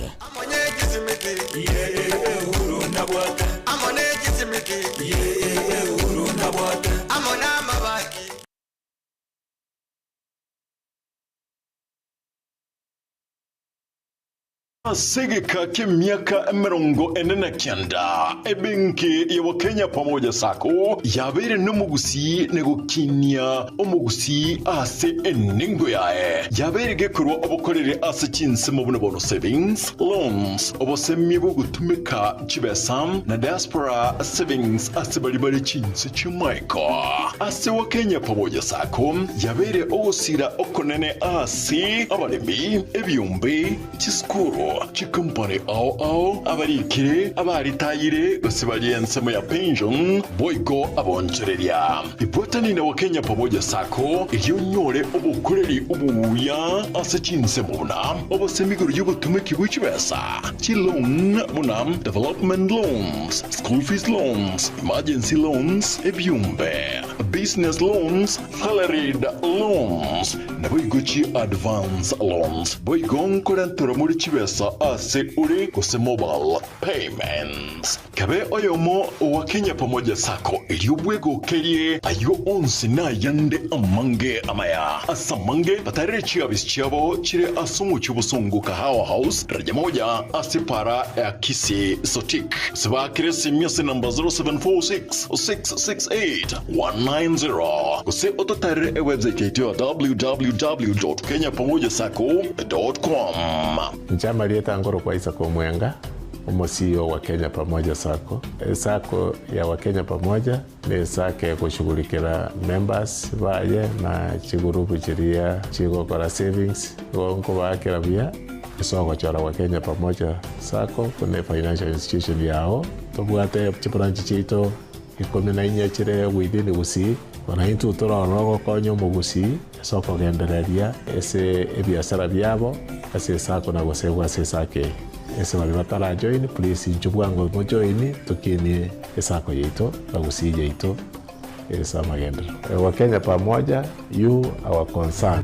Segeka k'emyaka 49 ebenki ya Kenya pamoja sako yabere n'umugusi negukinya umugusi ase eningo yae yabere gekurwa obukorere ase kinse mu buno savings loans obosemi bwo gutumika chibesam na diaspora savings ase bari kinse chimaiko ase wa Kenya pamoja sako yabere ogusira okonene ase abalemi ebyumbe chiskuru chikumpane ao abarikire abaritayire gosibali ensemo ya pension boygo abonchereria ibotani na Kenya pamoja sako iyonyore obukoreri ubuya ase chinsemo buna obosemiguru y'ubutumiki bw'ikibesa chilon buna development loans, school fees loans, emergency loans, ebyumbe, business loans, salaried loans na boygo chi advance loans boygo nkorantura muri kibesa ase uri kuse mobile payments. Kabe oyomo wa Kenya Pamoja Sako iliubwego kerie ayo onsi na yande amange amaya. Asamange patarechi abisichabo chire asumu chubusungu kahawa house raja moja asipara ya kisi sotik. Siba kiresi miasi namba 0746-668-190. Kuse ototare website yetu ya www.kenyapamojasako.com. Njama lieta ngoro kwa Isako Mwenga, CEO wa Kenya Pamoja Sako. Sako ya Wakenya Pamoja ni sako ya kushughulikira members baye na chigurupu chiria chigokora savings gongo bakira bia isoko chora wa Kenya Pamoja Sako kuna financial institution yao tobwate branch chito ikome na inya chire within Gusii wanaintu tora rogo konyo mugusi soko gendereria ese ebiasara byabo ase sako na gosegwa ase sake ese bali batara join please njubwango mo join tukini esako yeito na Gusii yeito esa magenda wa Kenya Pamoja you our concern.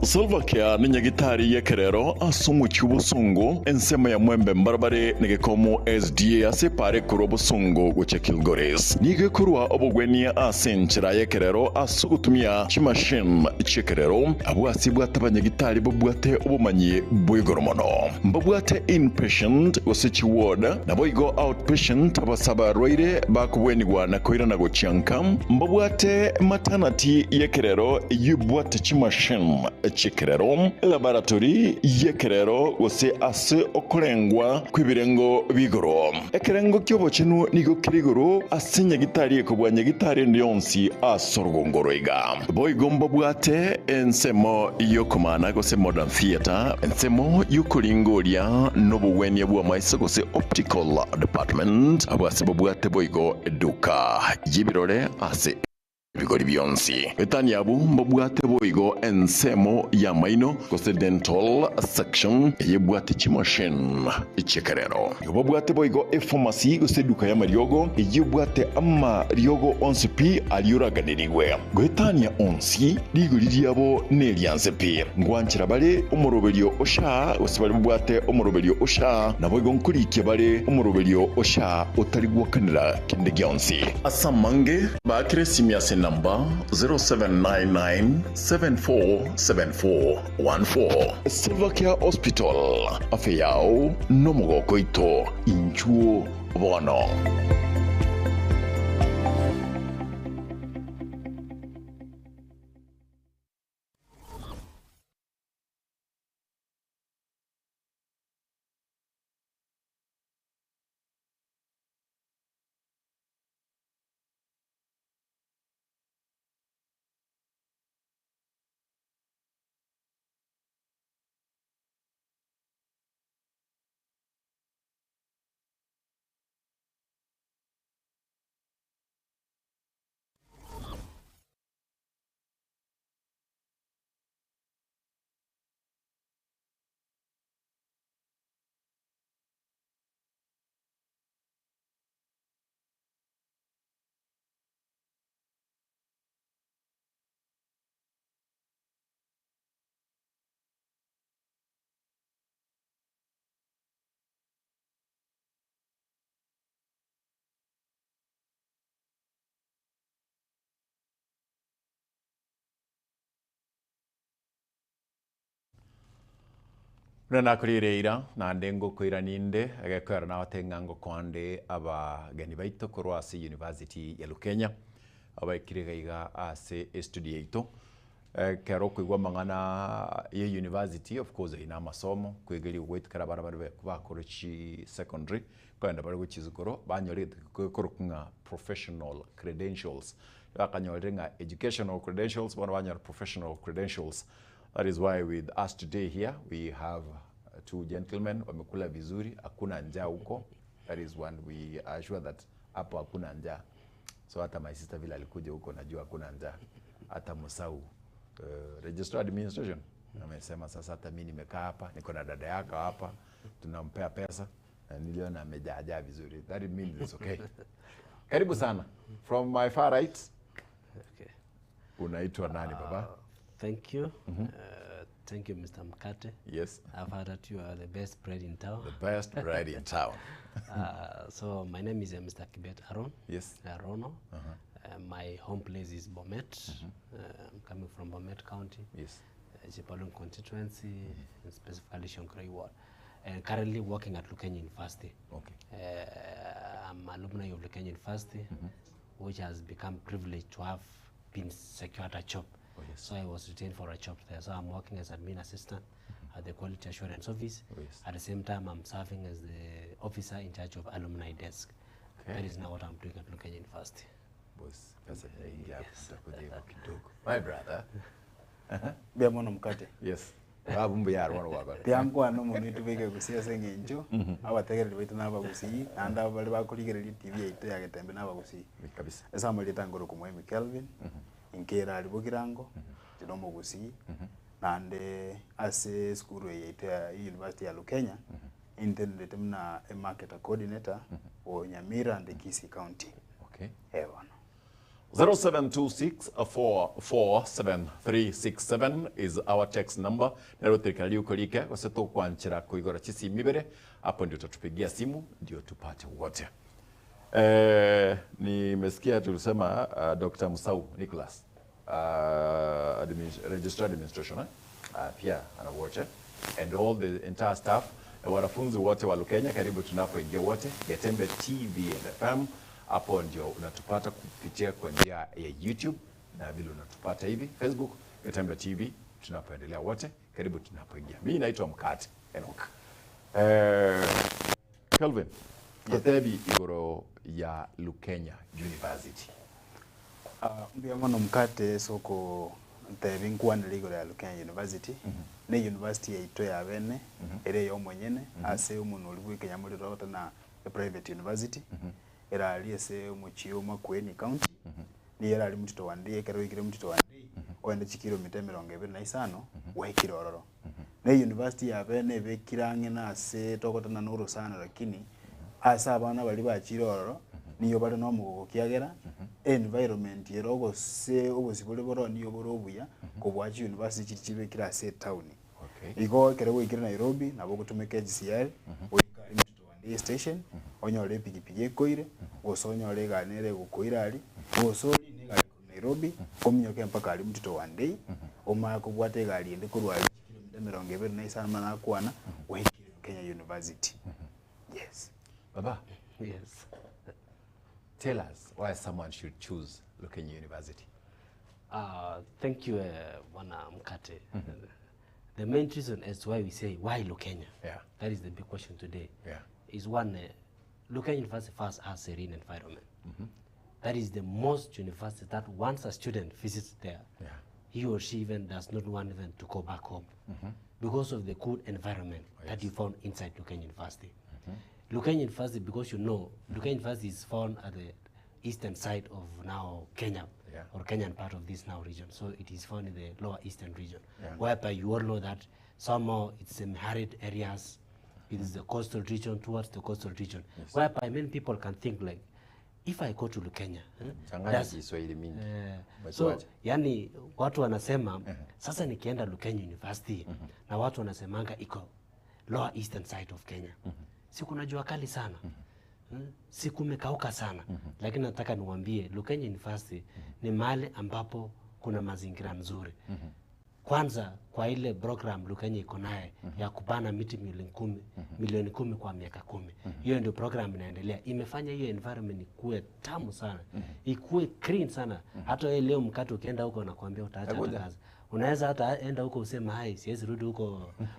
Salva Kiir ni nyagitari ya kerero asumu chubusungu ensema ya mwembe mbarbare negekomo SDA asepare kurobusungu guche Kilgoris nigekurwa obugwenia asenchira ya kerero asugutumia chimashin chekerero abwasi bw'atabanyagitari bobwate obumanyi bwigoromono mbobwate inpatient osechi ward na boigo outpatient abasaba roire bakubwenigwa na koira na gochiankam mbobwate maternity ya kerero yubwate chimashin chekerero laboratory yekerero gose ase okorengwa kwibirengo bigoro ekerengo kyobo chinu nigo kirigoro asinya gitari ekobwanya gitari ndionsi asorgongoro iga boigombo bwate ensemo yokomana gose modern theater ensemo yukolingoria nobuwenia bwa maisa gose optical department abwase bwate boigo eduka yibirore ase bigori byonsi etani abu mbobwate boigo ensemo ya maino kose dental section yebwate chimashin ichekerero yobwate boigo pharmacy kose duka ya mariogo yebwate amma riogo onsi pi aliuraganirigwe gwetania onsi liguriryabo nelianse pi ngwanchira bale umoroberio osha osibali bwate umoroberio osha na boigo nkurike bale umoroberio osha otarigwakanira kende gyonsi asamange ba kresimia number 0799747414 Salva Kiir Hospital afeyao nomogoko ito inchuo bono. Rena kurireira na ndengo koira ninde agakwera na watengango kwande aba gani baito Kurwasi University ya Lukenya aba ikirega ase studio ito kero kuigwa mangana ye university of course ina masomo kwegeli gwetikara barabara bakorochi secondary kwenda bari guchizukoro banyorite kurukunga professional credentials bakanyorenga educational credentials banyor professional credentials. That is why with us today here we have two gentlemen wamekula vizuri, hakuna njaa huko. That is when we are sure that hapo hakuna njaa. So hata my sister vile alikuja huko najua hakuna njaa. Hata Musau Register Administration amesema sasa hata mimi nimekaa hapa, niko na dada yako hapa, tunampea pesa na niliona amejaa vizuri. That means it's okay. Karibu sana. From my far right. Okay. Unaitwa nani baba? Thank you. Thank you, Mr. Mkate. Yes. I've heard that you are the best bread in town. The best bread in town. So my name is Mr. Kibet Aaron. Yes. Rono. My home place is Bomet. I'm coming from Bomet County. Yes. Chipalung constituency, specifically Shonkrei ward. And currently working at Lukenya University. Okay. I'm alumni of Lukenya University, which has become privileged to have been secured a job. Oh, yes. So I was retained for a job there. So I'm working as admin assistant at the Quality Assurance Office. Oh, yes. At the same time, I'm serving as the officer in charge of alumni desk. Okay. That is now what I'm doing at Lukenya University. Boss, pesa nyingi hapo tutakuja kidogo. My brother. Bia mono Mkate. Yes. Babumbu yaro wano wako. Tiangu ano muntu bige gusia sengenjo. Abategere baitu nabagusi anda bali bakuligereria TV ite yagetembe nabagusi. Kabisa. Esa mulita ngoro kumwemi Kelvin. Inkera alibugirango. Jinomo gusi. Nande ase skuru ite University ya Lukenya. Intended na a market coordinator o Nyamira and Kisii County. Okay. Ewan. 0726447367 is our text number. Nero terikali ukolike waseto kwanchira kuigora chisi mibere. Hapo ndio tutatupigia simu ndio tupate wote. Nimesikia tulisema Dr. Musau Nicholas Registered Administration pia anawote and all the entire staff wanafunzi wote wa Lukenya karibu tunapoingia wote Getembe TV and FM. Hapo ndio unatupata kupitia kwa njia ya YouTube na vile unatupata hivi Facebook Getembe TV tunapoendelea wote karibu tunapoingia. Mimi naitwa Mkate Enoch. Kelvin, Getebi igoro ya Lukenya University. Mbia mono Mkate soko ntebi nkwana igoro ya Lukenya University. Ne university ya ito ya bene ere yo mwenyene ase umuntu uri kwikenya muri rota na private university. Era aliese muchiyo makweni county ni era ali mutito wandi ekero ikire mutito wandi oende chikilomita 25 wa Kirororo ne university ya bene bekirange na ase tokotana nuru sana lakini asa abana bali ba Kirororo niyo bali no mugogo kiagera environment yerogo se obosibole boro niyo boro obuya kobwachi university chibe kira ase town. Okay. Iko kere wikire Nairobi nabo gutumika GCR wikari mutito wandi station onyore pikipiki ekoire osonyore ganere gukoira ali osori ni gali ku Nairobi komnyoke mpaka ali mutito wandi omaya kubwate gali ende kurwali kilomita 25 mana kwana wekire Kenya University. Yes. Baba. Yes. Tell us why someone should choose Lukenya University. Thank you, Bwana Mkate. The main reason as to why we say why Lukenya, that is the big question today, is one, Lukenya University first has a serene environment. That is the most university that once a student visits there, he or she even does not want even to go back home because of the good environment that you found inside Lukenya University. Lukenya University, because you know, Lukenya University is found at the eastern side of now Kenya, or Kenyan part of this now region. So it is found in the lower eastern region, whereby you all know that somehow it's in arid areas, it is the coastal region towards the coastal region, whereby many people can think like, if I go to Lukenya, so yani watu wanasema sasa nikienda Lukenya University na watu wanasemanga iko lower eastern side of Kenya. Siku na jua kali sana. Siku mekauka sana. Lakini nataka niwaambie Lukenya University ni mahali ambapo kuna mazingira nzuri. kwanza kwa ile program Lukenya iko naye ya kupana miti milioni 10 kwa miaka 10. Hiyo ndio program inaendelea. Imefanya hiyo environment ikuwe tamu sana. Ikuwe clean sana. Hata wewe leo mkate ukienda huko nakwambia utaacha kazi. Unaweza hata enda huko useme hai siwezi rudi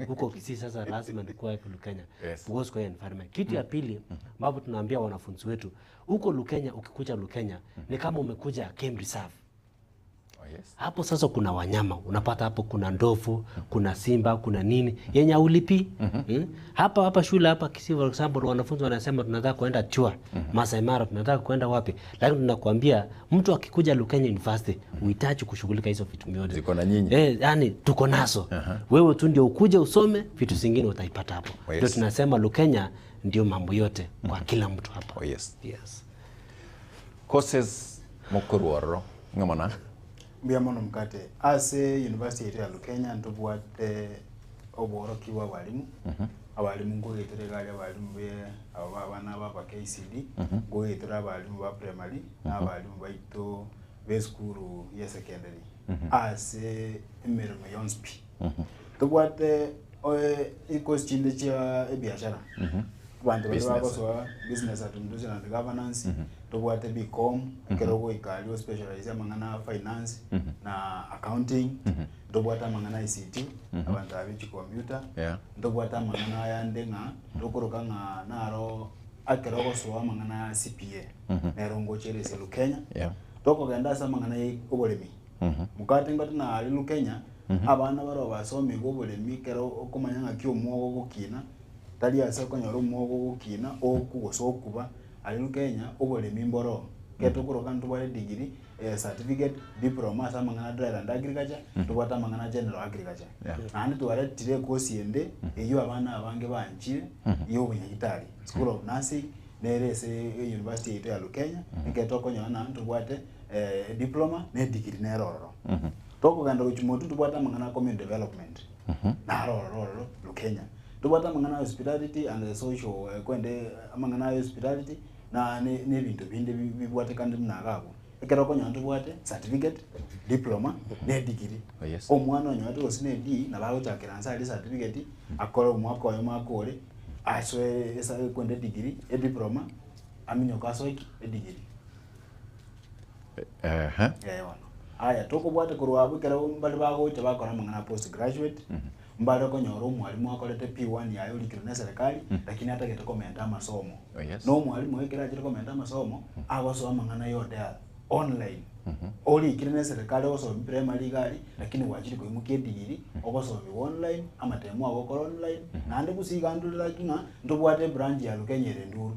huko Kisii sasa lazima nikuwe Lukenya. Because kwa environment. Kitu ya pili ambapo tunaambia wanafunzi wetu, huko Lukenya ukikuja Lukenya ni kama umekuja game reserve. Hapo sasa kuna wanyama, unapata hapo kuna ndovu, kuna simba, kuna nini, yenye ulipi. Hapa shule hapa Kisii for example wanafunzi wanasema tunataka kuenda Chua, Masai Mara, tunataka kuenda wapi? Lakini tunakwambia mtu akikuja Lukenya University uhitaji kushughulika hizo vitu vyote. Ziko na nyinyi. Yani tuko nazo. Wewe tu ndio ukuje usome, vitu zingine utaipata hapo. Ndio tunasema Lukenya ndio mambo yote kwa kila mtu hapa. Yes. Courses mokororo ngamana mbia mono mkate ase university ya Lukenya ntubwate oboroki wa walimu abalimu ngogetera gali abalimu be abana baba KCD ngogetera abalimu ba primary abalimu baito be school ya secondary ase emirimo yonspi tubwate iko chinde cha biashara bantu baba so business administration and governance tubwate BCom kerogo ikali specialize amangana finance na accounting tubwate amangana ICT abantu abichi computer tubwate amangana yandenga dokoroka nga naro akerogo so amangana CPA nerongo cherese Lukenya toko genda samangana obolemi mukate ngati na ali Lukenya abana baro basomi gobolemi kero okumanya kyo mwogo gukina tali asa konyoro mwogo gukina okugoso okuba ali Lukenya obolemi mboro ketokoro kantu bale degree certificate diploma samangana dry and agriculture tubata mangana general agriculture nani tuwale tire course yende eyo abana abange banchire yo bunyagitari school of nursing nerese university ya Lukenya ketoko nyana tubwate diploma ne degree ne roro toko ganda uchimotu tubwata mangana community development na roro Lukenya tubwata mangana hospitality and social kwende mangana hospitality na ne bintu binde bibwate kandi mnagabo ekeroko nyantu bwate certificate diploma ne degree omwana nyantu osine D na bawo chakiransa ali certificate akora umwaka oyo makore aswe esa kwende degree diploma aminyo kasoiki degree aya toko bwate kurwabu kero mbali bago te bakora mangana post graduate mbali ko nyoro mwalimu akolete P1 yayo likiro na serikali lakini hata getoko menda masomo no mwalimu wekera jiro komenda masomo agoso mangana yote online oli kirene serikali oso primary gari lakini wajiri ko imuke digiri ogoso online amatemo agokora online nande kusiga ndulira kinga ndobwate branch ya Lukenya nduru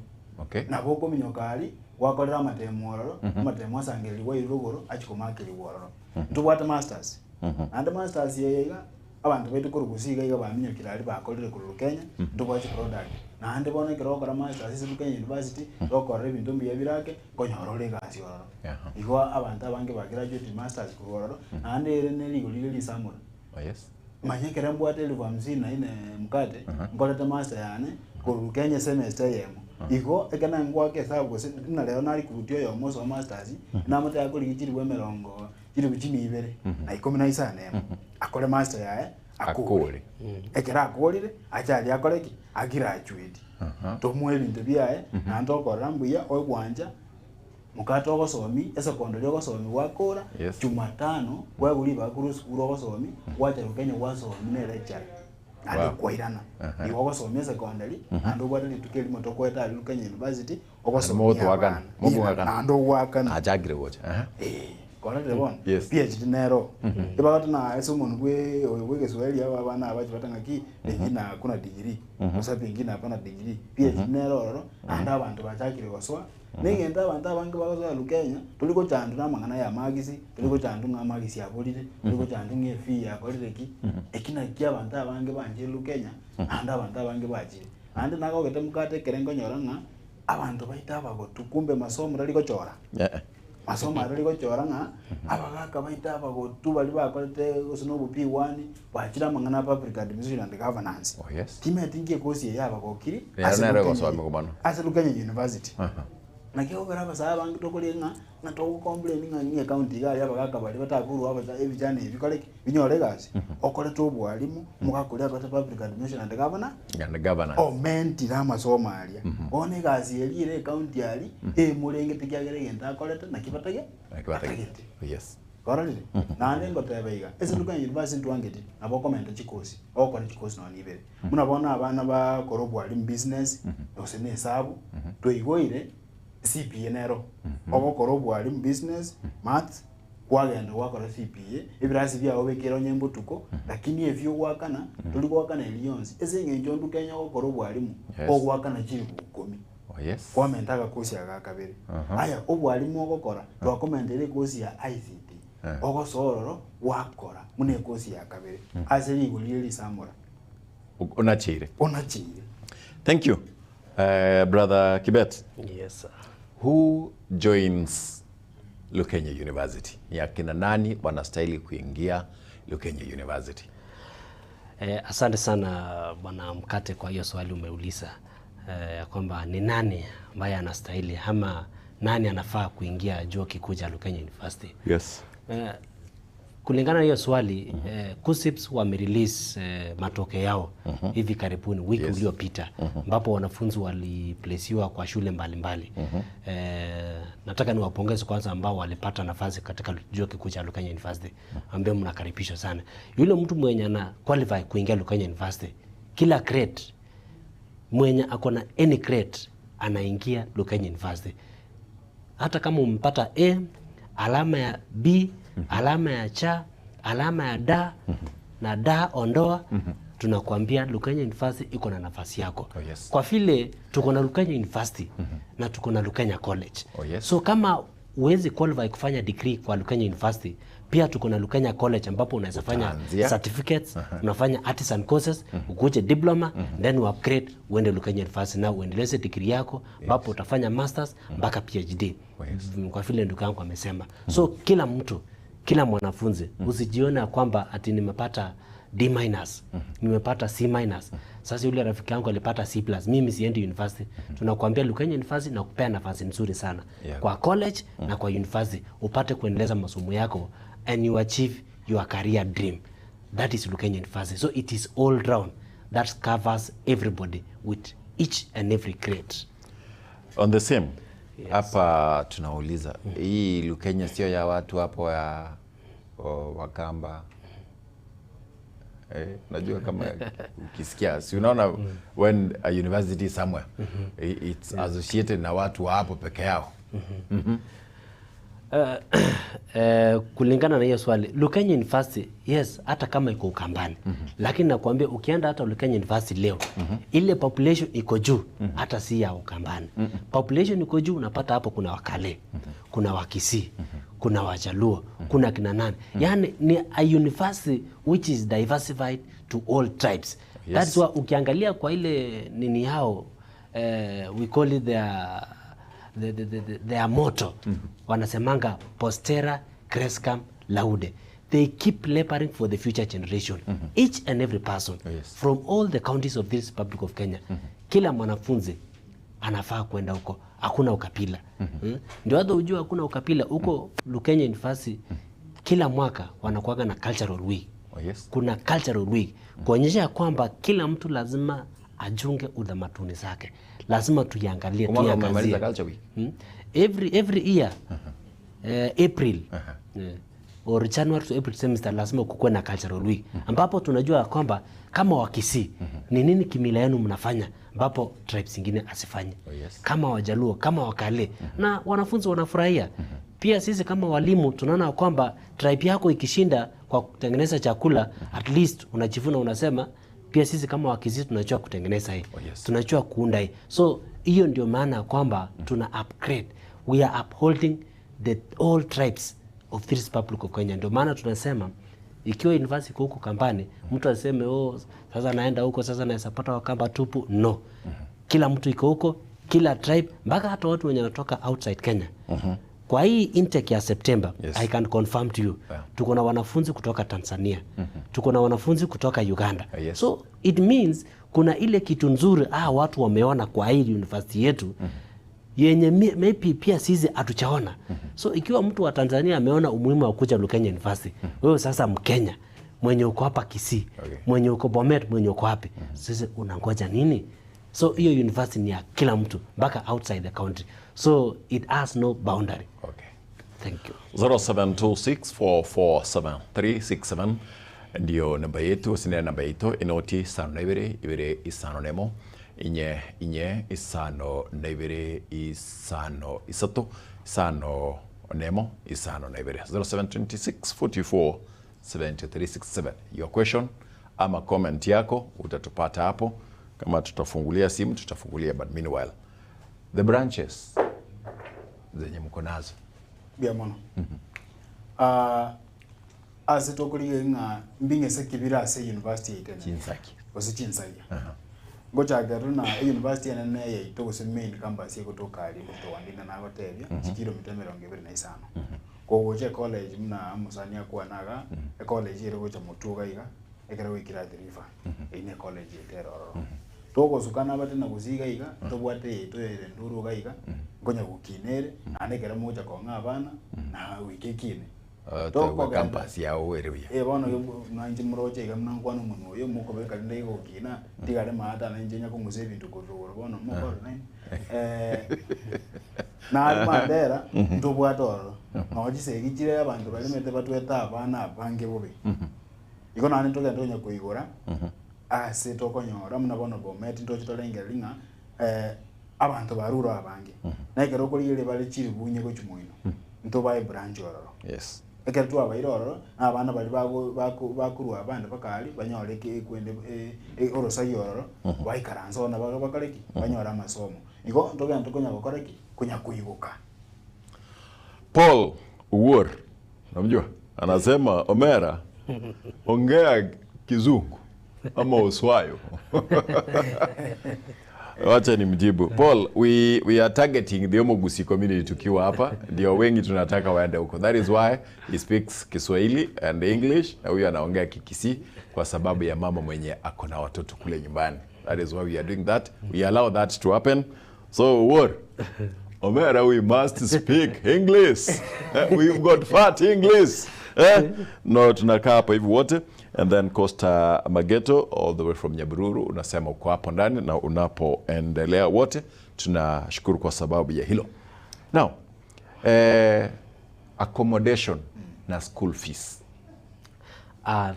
na boko minyokali wakolera amatemo ororo amatemo asangeli wa irugoro achikomakeli wororo ndobwate masters and masters yega abantu betu kurugusiga iga baminyokira ali bakolere ku Lukenya ndobwate product na ande bona kero kora masters Lukenya University dokora ibintu mbiye birake konyorore gasi ororo igwa abantu abange ba graduate masters ku ororo ande ere ne ligolile lisamura manyekera mbwate elfu 54 mkate ngoleta master yane ku Lukenya semester yemo iko ekana ngwake sababu na leo nali kurutio yo moso masters na mata yakoli kichiri we merongo kiri bichimi ibere na 19 nemo akole master yae akole ekera akolire achali akoleki agraduate to mweli ndibyae na ndokora mbuya okwanja mukato gosomi esa kondolio gosomi wakora Jumatano kwa buli bakuru skuro gosomi wacha Lukenya wasomi ne lecture ali kwairana iwo gosomi esa kondali ando bwadali tukeli motoko eta Lukenya University ogosomi ando wakana ajagire wocha kona tebona PhD nero ibagata na eso muntu gwe Kiswahili aba bana abaji batangaki engina kuna degree musabe engina hapana degree PhD nero anda abantu bachakire waswa ningenda abantu abange bagaza Lukenya tuliko chandu na mangana ya magisi tuliko chandu nga magisi ya bolire tuliko chandu nge fee ya kolireki ekina kya abantu abange banje Lukenya anda abantu abange baji ande nako gete mukate kerengo nyoranga abantu baita bagotu kumbe masomo raliko chora masomo raliko chora nga abagaka baita bagotu bali bakolete osino P1 bachira mangana public administration and governance time tinge kosi ya bagokiri asa Lukenya University na kio gara basa bangi tokolenga na to complain nga ni account igali abagaka bali batakuru abaza ebijane ebikole binyore gasi okole to bwalimu mukakole abata public administration and governor augment rama Somalia one gasi elire account yali mulenge tikyagere genda akoleta na kibatage yes korali na nengo tebeiga ese duka university twangeti nabo comment chikosi okore chikosi no nibere munabona abana ba korobwalimu business osene sabu toigoire CPA nero obokoro bwalimu business maths kwagenda wakora CPA ebirasi byao bekero nyembo tuko lakini evyo wakana tuli kwakana elionzi ezenge njondu Kenya okoro bwalimu ogwakana chibu 10 yes kwamentaga kosi agakabere aya obwalimu ogokora twakomendere kosi ya ICT ogosororo wakora mune kosi ya kabere azeli gulili samura onachire thank you brother Kibet. Yes sir. Who joins Lukenya University? Ya kina nani wanastahili kuingia Lukenya University? Asante sana bwana Mkate kwa hiyo swali umeuliza kwamba ni nani ambaye anastahili ama nani anafaa kuingia chuo kikuu cha Lukenya University. Yes. Kulingana na hiyo swali KUSSIPS wamerelease matokeo yao hivi karibuni wiki uliopita ambapo wanafunzi waliplesiwa kwa shule mbalimbali. Nataka niwapongeze kwanza ambao walipata nafasi katika chuo kikuu cha Lukenya University ambao mnakaribishwa sana. Yule mtu mwenye ana qualify kuingia Lukenya University kila grade mwenye akona any grade anaingia Lukenya University. Hata kama umpata A, alama ya B, alama ya cha, alama ya da na da ondoa, tunakuambia Lukenya University iko na nafasi yako. Kwa vile tuko na Lukenya University na tuko na Lukenya College. So kama uwezi qualify kufanya degree kwa Lukenya University, pia tuko na Lukenya College ambapo unaweza fanya certificates, unafanya artisan courses, ukuje diploma, then upgrade uende Lukenya University na uendeleze degree yako ambapo utafanya masters mpaka PhD. Kwa vile ndugu yangu amesema. So kila mtu, kila mwanafunzi usijione kwamba ati nimepata D-, nimepata C-. Sasa yule rafiki yangu alipata C+, mimi siendi university. Tunakuambia Lukenya University na kupea nafasi nzuri sana kwa college na kwa university upate kuendeleza masomo yako and you achieve your career dream. That is Lukenya University. So it is all round that covers everybody with each and every grade. On the same hapa tunauliza hii Lukenya sio ya watu hapo ya Wakamba. Najua kama ukisikia si unaona when a university somewhere it's associated na watu hapo peke yao. Kulingana na hiyo swali Lukenya University yes hata kama iko Ukambani lakini nakwambia ukienda hata Lukenya University leo ile population iko juu hata si ya Ukambani. Population iko juu unapata hapo kuna Wakale, kuna Wakisii, kuna Wajaluo, kuna kina nani. Yani ni a university which is diversified to all tribes. That's why ukiangalia kwa ile nini yao we call it their motto wanasemanga postera crescam laude. They keep laboring for the future generation. Each and every person from all the counties of this Republic of Kenya. Kila mwanafunzi anafaa kwenda huko. Hakuna ukabila. Ndio hata ujue hakuna ukabila huko Lukenya University. Kila mwaka wanakuwa na cultural week. Kuna cultural week kuonyesha kwamba kila mtu lazima ajunge utamaduni zake. Lazima tuiangalie tuangalie culture week. Every year April or January to April semester lazima kukuwe na cultural week ambapo tunajua kwamba kama Wakisii ni nini kimila yenu mnafanya ambapo tribes zingine asifanye. Kama Wajaluo, kama Wakale na wanafunzi wanafurahia. Pia sisi kama walimu tunaona kwamba tribe yako ikishinda kwa kutengeneza chakula at least unajivuna unasema pia sisi kama Wakisii tunajua kutengeneza hii. Tunajua kuunda hii. So hiyo ndio maana kwamba tuna upgrade. We are upholding all tribes of this Republic of Kenya. Ndio maana tunasema ikiwa university huko Kambani mtu aseme sasa naenda huko sasa naweza pata Wakamba tupu. No. Kila mtu iko huko, kila tribe mpaka hata watu wenye wanatoka outside Kenya. Kwa hii intake ya September I can confirm to you tuko na wanafunzi kutoka Tanzania. Tuko na wanafunzi kutoka Uganda. So it means kuna ile kitu nzuri watu wameona kwa hii university yetu yenye maybe pia sisi hatuchaona. So ikiwa mtu wa Tanzania ameona umuhimu wa kuja Lukenya University, wewe sasa Mkenya mwenye uko hapa Kisii, mwenye uko Bomet, mwenye uko wapi, sisi unangoja nini? So hiyo university ni ya kila mtu mpaka outside the country. So it has no boundary. Okay. Thank you. 0726447367 ndio namba yetu, sine namba yetu inoti sano na ibere isano nemo inye isano na ibere isano isato isano nemo isano na ibere 0726447367. Your question ama comment yako utatupata hapo. Kama tutafungulia simu tutafungulia, but meanwhile the branches zenye mko nazo bia mono asitokulie nga mbinge sekibira se university itena Chinsaki osi Chinsaki ngocha garuna university ene ye to se main campus ye kutoka ali to wandina na hoteli kilomita 25 ko goche college mna musania kwa naga college ire gocha mutuga iga ekere wikira deriva ine college teroro togo sukana batena kuziga iga tobwate to ere nduru ga iga ngonya gukinere anekera moja ko ngabana na wikekine to campus ya owere bono nanje muroje iga mnangwano muno yo muko beka ndai gukina tigare mata na njenya ko nguse bintu kururo bono muko nine na mandera ndobwatoro no jise gijire abantu bali mete batweta abana bange bobe iko nani ntoke ndonya kuigora ase tokonyora muna bono Bomet ntoki tolengelinga abantu barura abange nakero kolire bali chiri bunye ko chumuino ntobaye branch ororo yes ekero twa bairoro abana bali bakuru abandi bakali banyore ke kwende orosayi ororo baikaranzo na bakaleki banyora amasomo iko ntoke ntokonya bakoreki kunya kuibuka. Paul Uwor namjua anasema Omera ongea Kizungu ama Uswayo. Wacha ni mjibu. Paul, we are targeting the Omogusi community tukiwa hapa. Ndio wengi tunataka waende huko. That is why he speaks Kiswahili and English na huyu anaongea Kikisi kwa sababu ya mama mwenye ako na watoto kule nyumbani. That is why we are doing that. We allow that to happen. So what? Omera, we must speak English. We've got fat English. No, tunakaa hapa hivi wote. And then Costa Mageto all the way from Nyabururu unasema uko hapo ndani na unapoendelea wote tunashukuru kwa sababu ya hilo. Now, accommodation na school fees.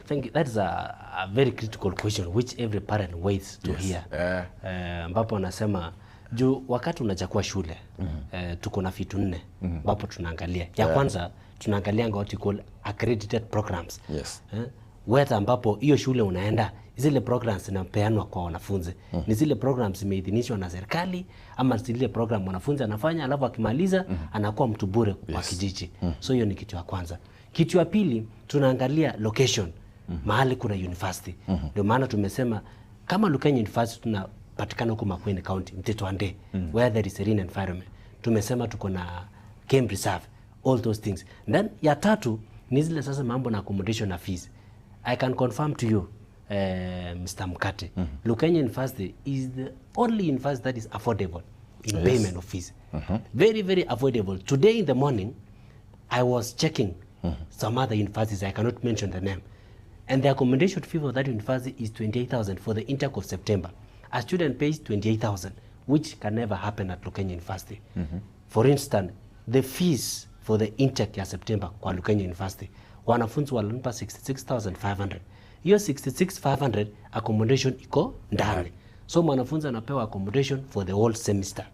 Thank you. That's a very critical question which every parent waits to hear. Ambapo anasema juu wakati unachukua shule tuko na vitu 4 ambapo tunaangalia. Ya kwanza tunaangalia what you call accredited programs. Yes. Weta ambapo hiyo shule unaenda zile programs zinapeanwa kwa wanafunzi. Ni zile programs zimeidhinishwa na serikali ama zile program mwanafunzi anafanya alafu akimaliza anakuwa mtu bure wa kijiji. So hiyo ni kitu ya kwanza. Kitu ya pili tunaangalia location. Mahali kuna university. Ndio maana tumesema kama Lukenya University tunapatikana huko Makueni County, Mtitwande, where there is serene environment. Tumesema tuko na game reserve, all those things. Then ya tatu ni zile sasa mambo na accommodation na fees. I can confirm to you, Mr. Mkate, Lukenya University is the only university that is affordable in payment of fees. Very, very affordable. Today in the morning, I was checking some other universities, I cannot mention the name, and the accommodation fee for that university is 28,000 for the intake of September. A student pays 28,000, which can never happen at Lukenya University. For instance, the fees for the intake ya September kwa Lukenya University, wanafunzi wanalipa 66,500. Hiyo 66,500 accommodation iko ndani. So mwanafunzi anapewa accommodation for the whole semester.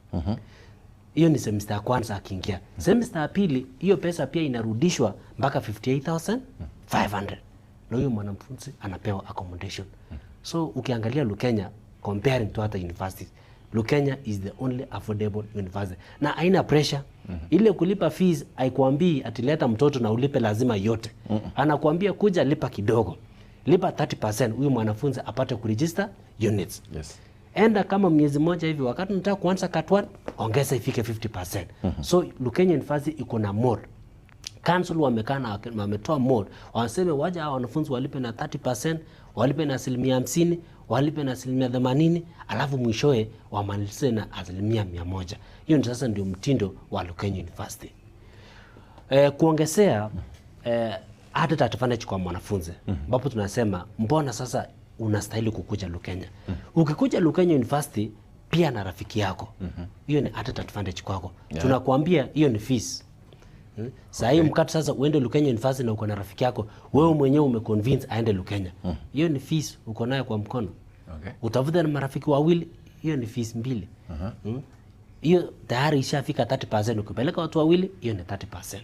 Hiyo ni semester ya kwanza akiingia. Semester ya pili, hiyo pesa pia inarudishwa mpaka 58,500. Na hiyo mwanafunzi anapewa accommodation. So ukiangalia Lukenya comparing to other universities, Lukenya is the only affordable university. Na haina pressure. Ile kulipa fees haikuambii atileta mtoto na ulipe lazima yote. Anakuambia kuja lipa kidogo. Lipa 30% huyu mwanafunzi apate kuregister units. Enda kama miezi moja hivi wakati unataka kuanza cut 1 ongeza ifike 50%. So Lukenya University iko na more. Council wametoa more. Wanasema waje hao wanafunzi walipe na 30%, walipe na 50%, walipe na 80%, alafu mwishowe wamalize na 100%. Hiyo ndio sasa ndio mtindo wa Lukenya University. Kuongezea added advantage kwa mwanafunzi, ambapo tunasema mbona sasa unastahili kukuja Lukenya. Ukikuja Lukenya University pia na rafiki yako, hiyo ni added advantage kwako. Tunakuambia hiyo ni fees. Sasa hii mkate sasa uende Lukenya University na uko na rafiki yako, wewe mwenyewe umeconvince aende Lukenya. Hiyo ni fees uko nayo kwa mkono. Utavuta na marafiki wawili, hiyo ni fees 2. Hiyo tayari ishafika 30%. Ukipeleka watu wawili, hiyo ni 30%.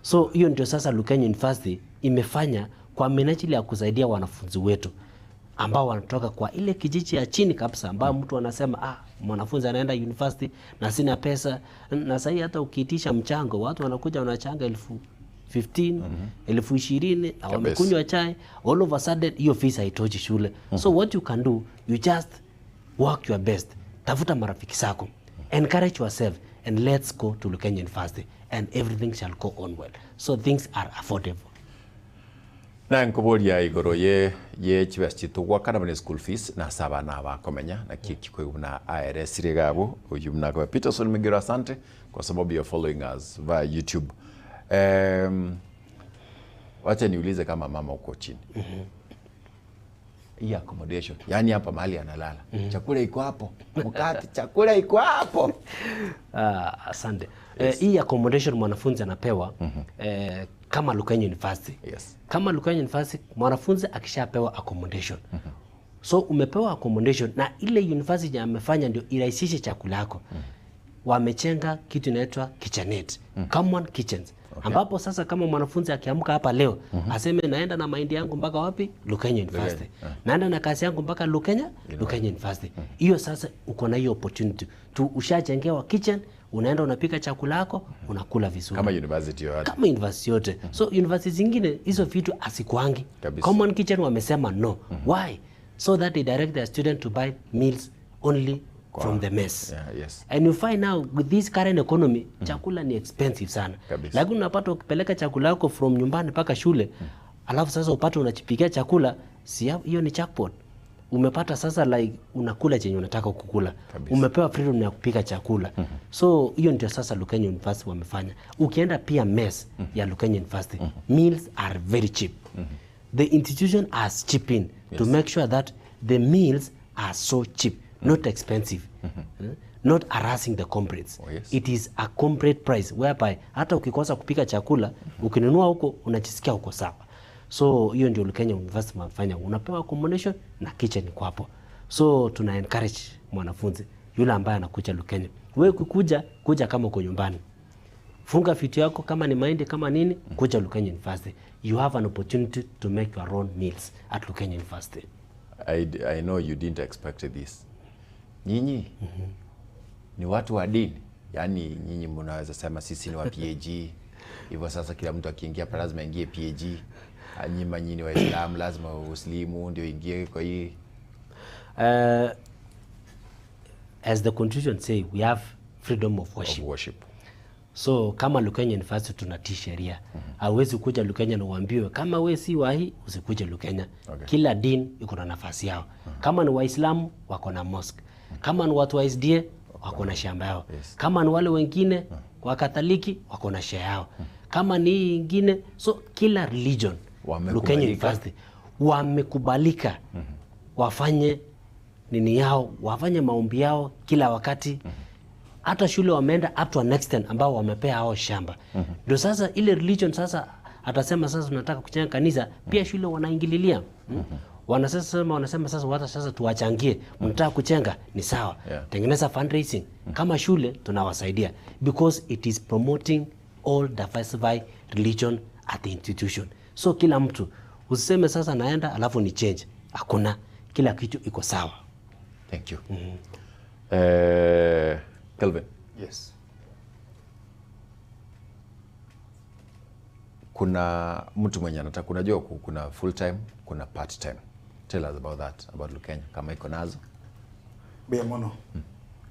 So hiyo ndio sasa Lukenya University imefanya kwa minajili ya kusaidia wanafunzi wetu ambao wanatoka kwa ile kijiji ya chini kabisa, ambao mtu anasema mwanafunzi anaenda university na sina pesa. Na sasa hata ukiitisha mchango, watu wanakuja wanachanga 15,000, 20,000, au wamekunywa chai, all of a sudden hiyo fees haitoshi shule. So what you can do, you just work your best. Tafuta marafiki zako, encourage yourself, and let's go to Lukenya University and everything shall go on well. So things are affordable. Na nkuburia igoro ye chibesti tugwa kana bane school fees na saba na bakomenya na kikikwe na IRS regabo uyu mnako Peterson Migiro, asante kwa sababu ya following us via YouTube. Wacha niulize kama mama uko chini. Hii accommodation, yani hapa mahali analala, chakula iko hapo, mkate chakula iko hapo. Asante. Hii accommodation mwanafunzi anapewa kama Lukenya University. Kama Lukenya University mwanafunzi akishapewa accommodation. So umepewa accommodation na ile university amefanya ndio irahisishe chakula yako. Wamechenga kitu inaitwa kitchenette, common kitchens. Ambapo sasa kama mwanafunzi akiamka hapa leo aseme naenda na mahindi yangu mpaka wapi? Lukenya University. Naenda na kazi yangu mpaka Lukenya University. Hiyo sasa uko na hiyo opportunity. Ushajengewa kitchen, unaenda unapika chakula yako, unakula vizuri. Kama university yote. Kama university yote. So university zingine hizo vitu asikuangi. Common kitchen wamesema no. Why? So that they direct their student to buy meals only from the mess. And you find now with this current economy, chakula ni expensive sana. Lakini unapata ukipeleka chakula yako from nyumbani mpaka shule, alafu sasa upate unachipikia chakula, si hiyo ni jackpot. Umepata sasa like unakula chenye unataka kukula. Umepewa freedom ya kupika chakula. So hiyo ndio sasa Lukenya University wamefanya. Ukienda pia mess ya Lukenya University, meals are very cheap. The institution has chipped in to make sure that the meals are so cheap, not expensive, not harassing the comrades. It is a comrade price whereby hata ukikosa kupika chakula, ukinunua huko unajisikia huko sawa. So hiyo ndio Lukenya University wamefanya. Unapewa accommodation na kitchen iko hapo. So tuna encourage mwanafunzi yule ambaye anakuja Lukenya, wewe kuja kama uko nyumbani. Funga vitu yako, kama ni mahindi kama nini, kuja Lukenya University. You have an opportunity to make your own meals at Lukenya University. I know you didn't expect this. Nyinyi ni watu wa dini, yani nyinyi mnaweza sema sisi ni wa PAG. Hivyo sasa kila mtu akiingia hapa lazima aingie PAG. Nyinyi wa Islam lazima uslimu ndio ingie kwa hii. As the constitution say, we have freedom of worship. So kama Lukenya University tunatii sheria. Hauwezi kuja Lukenya na uambiwe kama wewe si wa hii usikuje Lukenya. Kila dini iko na nafasi yao. Kama ni Waislamu wako na mosque. Kama ni watu wa SDA wako na shamba yao. Kama ni wale wengine wa Katoliki wako na share yao. Kama ni ingine, so kila religion Lukenya University wamekubalika wafanye nini yao, wafanye maombi yao kila wakati. Hata shule wameenda up to an extent ambao wamepea hao shamba. Ndio sasa ile religion sasa atasema sasa tunataka kujenga kanisa, pia shule wanaingililia. Wanasema sasa wata sasa tuwachangie, mnataka kujenga ni sawa. Tengeneza fundraising. Kama shule tunawasaidia because it is promoting all diversified religion at the institution. So kila mtu usiseme sasa naenda alafu ni change. Hakuna, kila kitu iko sawa. Thank you. Kelvin. Yes. Kuna mtu mwenye anataka, unajua kuna full time, kuna part time. Tell us about that, about Lukenya kama iko nazo. Bia mono.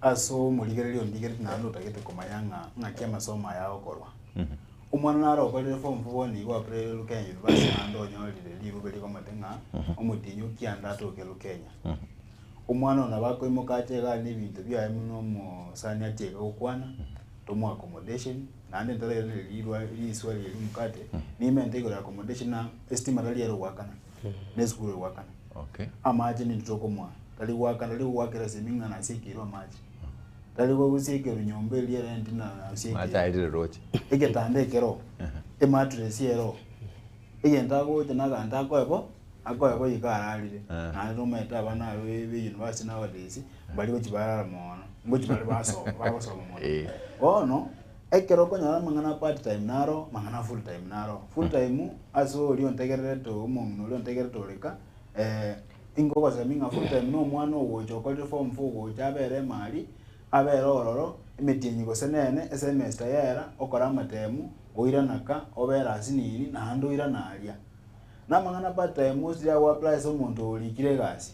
Aso muligererio ndigeri na ndo tagete kumayanga ngakia masomo yao korwa. Umwana naro kwa form 4 ni kwa pre Lukenya University ndo nyoli libu beli kwa matenga omutinyu kianda to ke Lukenya. umwana ona bakoimoka achega n'ebintu byaye muno mu sani achega okwana tomo accommodation nande ndale liswa liri mukate nimente igora accommodation na estima rali yero wakana nesukuru wakana okay amaje ni toko mwa tali wakira seminga na sikiro amaje tali wo usikiro nyombe liye rent na sikiro mata ile roche igetande kero e mattress yero igenda go tena ganda ko ebo ikaralire na no meta bana we university nowadays bali go chibara mono ngochi bali baso mono ono ekero konyala mangana part time naro mangana full time naro full time aso lio ntegerere to umuntu lio ntegerere to leka ingo kwa zaminga full time no mwana owocho ko form 4 go chabere mali abere ororo emetinyi go senene semester yera okora matemu goira naka obera asiniri na hando ira nalia na mangana part time most ya wa apply so muntu olikire gasi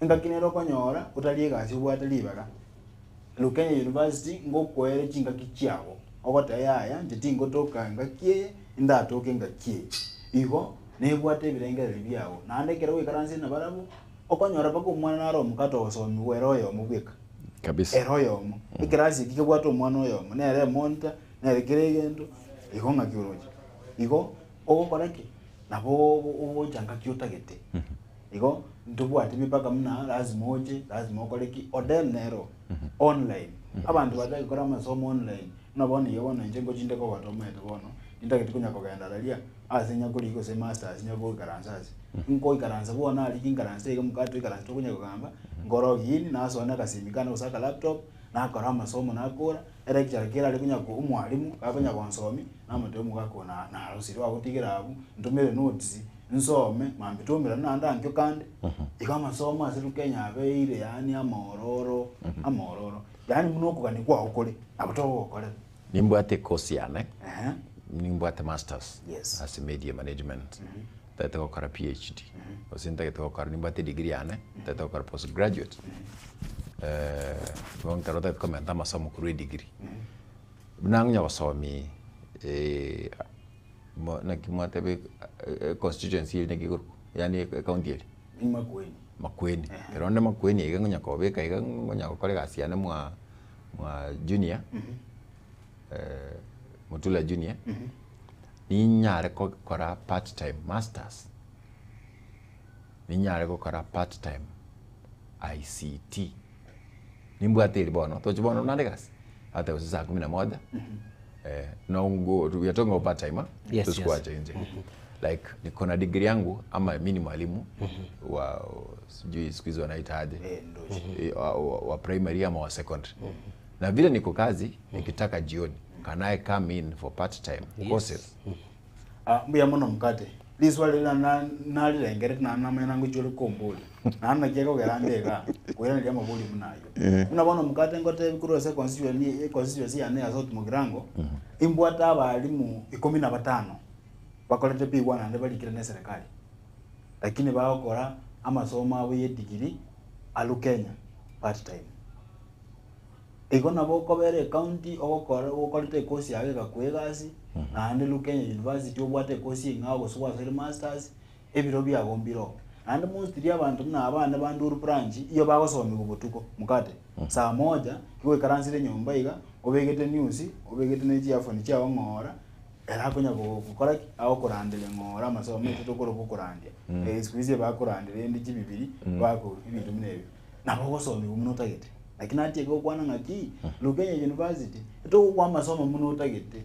ingakinero konyora utaliye gasi ubwatalibaga Lukenya University ngokwere chinga kichiago ogota yaya njitingo toka ngakie ndatoke ngakie igo nebwate birengere byawo nandekera wikaransi na barabu okonyora pako mwana naro mukato osomi weroyo mubweka kabisa eroyo mu ikirasi kikebwato mwana oyo nere monta nere kiregendo igo ngakiuroje igo ogokoraki nabo ojanga kiutagete igo ndubwate mipaka muna lazima okoreki odel nero online abantu badai kora masomo online nabone yobona njengo jindeko batomete bono ndageti kunya kogenda dalia asinya kuri ko se masters nyako garansas nko garansa bona ali kingaransa ige mukato igaransa kunya kogamba ngoro yini naso na kasimikana usaka laptop na kora masomo na kora lecture kira ali kunya ko umwalimu kakunya konsomi na mutemu kako na rusiri wa kutigera abu ntumire notes nsome mambitumira nanda ankyo kandi ikama soma asiru Kenya abeire yani amororo yani muno kugani kwa ukole abuto ukole nimbwate course yana nimbwate masters as media management tata okara PhD osinta ke okara nimbwate degree yana tata okara postgraduate bon tarota komenta masomo kuri degree binanga wasomi na kimwate be constituency ile ngikuru yani county ile Makueni pero ne Makueni iganya ko beka iganya ko kole gasiana mwa junior mutula junior ni nyare ko kora part time masters ni nyare ko kora part time ICT nimbwate ile bono to chibono nande gas hata usisa 11 no go we are talking about part time to squad nje like niko na degree yangu ama mimi ni mwalimu wa sijui siku hizo wanaitaje wa primary ama wa secondary na vile niko kazi nikitaka jioni can I come in for part time courses mbuya muno mukate liswali na lilengere na mena ngujulu kombuli na kieko gerandega kwera ndi amabuli munayo unabona mukate ngote bikuru se constituency ya ne South Mugirango imbwata abalimu 15 bakolete P1 ande balikira ne serikali lakini baokora amasomo abo ye degree alu Kenya part time iko nabo kobere county okolete course yake gakwegasi na ande lu Kenya University obwate course ngawo swa sel masters ebiro bya gombiro ande mostly abantu na abana banduru branch iyo bagosomi kubutuko mukate saa moja kiwe karansire nyomba iga obegete news obegete neji afoni cha ngora era kunya gukora aho kurandire ngora masomo meto koro kukurandia squeeze bakurandire ndi kibibiri bako ibintu minebyo nabo gosomi umunotagete lakini ati ego kwana ngaki Lukenya University to kwa masomo muno tagete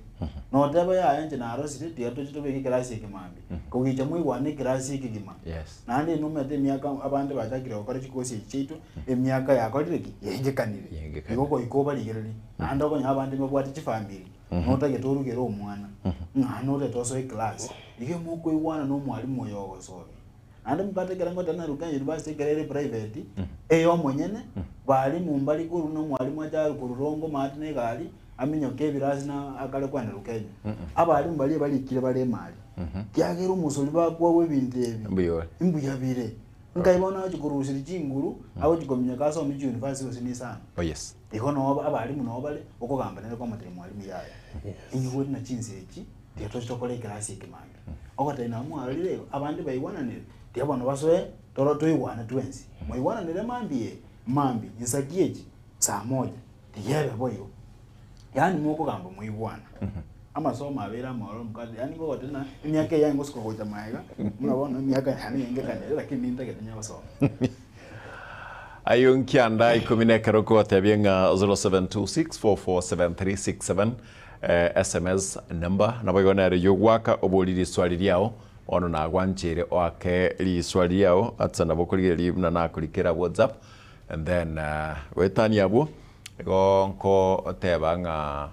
no taba ya anje na arosite ti ato chito be class ekimambi ko gicha mwi wane class ekigima na ndi no mete miaka abande batakira okora chikosi chito emiaka yakoriki yejekanire iko ikoba ligereri ando ko nyabande mabwati chifambiri no tagete urugero omwana ngano le toso e class ige muko iwana no mwalimu yogo sobe ande mukate kerango tana Lukenya University kerere private eyo mwenyene bali mumbali kuru no mwalimu ajaru kururongo matine gali aminyoke birasi na akale kwanda Lukenya abali mbali balikire bale mali kyagero musoli bakwa webintu ebi imbuyabire ngayibona chikurusiri chinguru abo chikomenya kaso mu university osini sana ihono abali muno bale okogamba nere kwa matire mwalimu yaya inyiwe na chinsechi tiato chitokole class ikimanga okata ina mwalire abandi bayiwananire tiabona basoe toro tuiwana twensi mwiwana nile mambi nisakieji saa moja tiyebe boyo yani mwoko gamba mwiwana ama soma abera moro mukadi yani go tena miaka yangu siko goja maiga mnabona miaka yani yenge kanele lakini ndage tenya basoma ayung kianda ikumine karoko tabienga 0726447367 SMS number na bagona reyo gwaka oboliri swali lyao ono na gwanjire oake li swali lyao atsana bokolire li na kulikira WhatsApp and then wetani abo gonko tebanga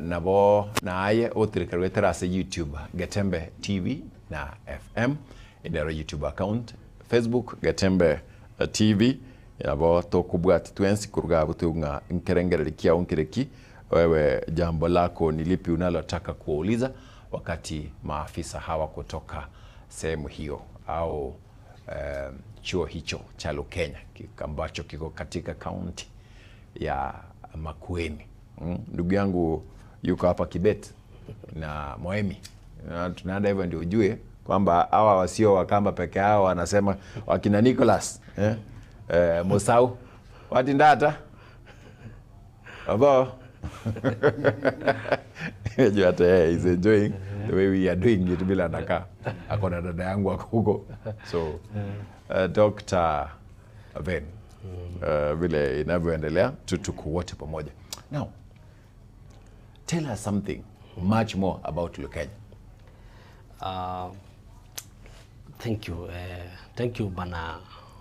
nabo naye otirikirwe terase YouTube Gatembe TV na FM indero YouTube account Facebook Gatembe TV yabo tokubwati twensi kuruga butunga nkerengere kia unkireki wewe jambo lako ni lipi unalotaka kuuliza wakati maafisa hawa kutoka sehemu hiyo au chuo hicho cha Lukenya ambacho kiko katika kaunti ya Makueni. Ndugu yangu yuko hapa Kibet na Moemi. Tunaenda hivyo ndio ujue kwamba hawa wasio Wakamba peke yao wanasema wakina Nicholas Musau watindata abo he's enjoying the way we are doing it bila naka akona dada yangu huko so Dr. Ben vile inavyoendelea tuko wote pamoja. Now tell us something much more about Lukenya. Thank you Bana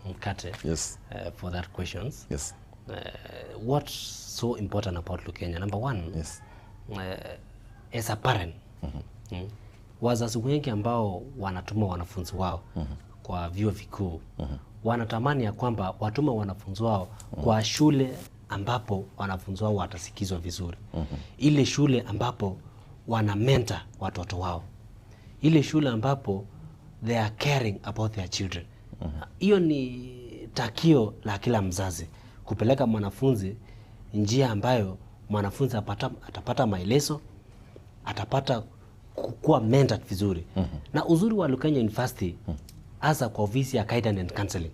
Mkate. Yes. For that questions. Yes. What's so important about Lukenya? Number one, yes. As a parent, wazazi wengi ambao wanatuma wanafunzi wao kwa vyuo vikuu wanatamani ya kwamba watuma wanafunzi wao kwa shule ambapo wanafunzi wao watasikizwa vizuri. Ile shule ambapo wana mentor watoto wao. Ile shule ambapo they are caring about their children. Hiyo ni takio la kila mzazi kupeleka mwanafunzi njia ambayo mwanafunzi atapata maelezo, atapata kuwa mentored vizuri. Na uzuri wa Lukenya University hasa kwa ofisi ya guidance and counseling.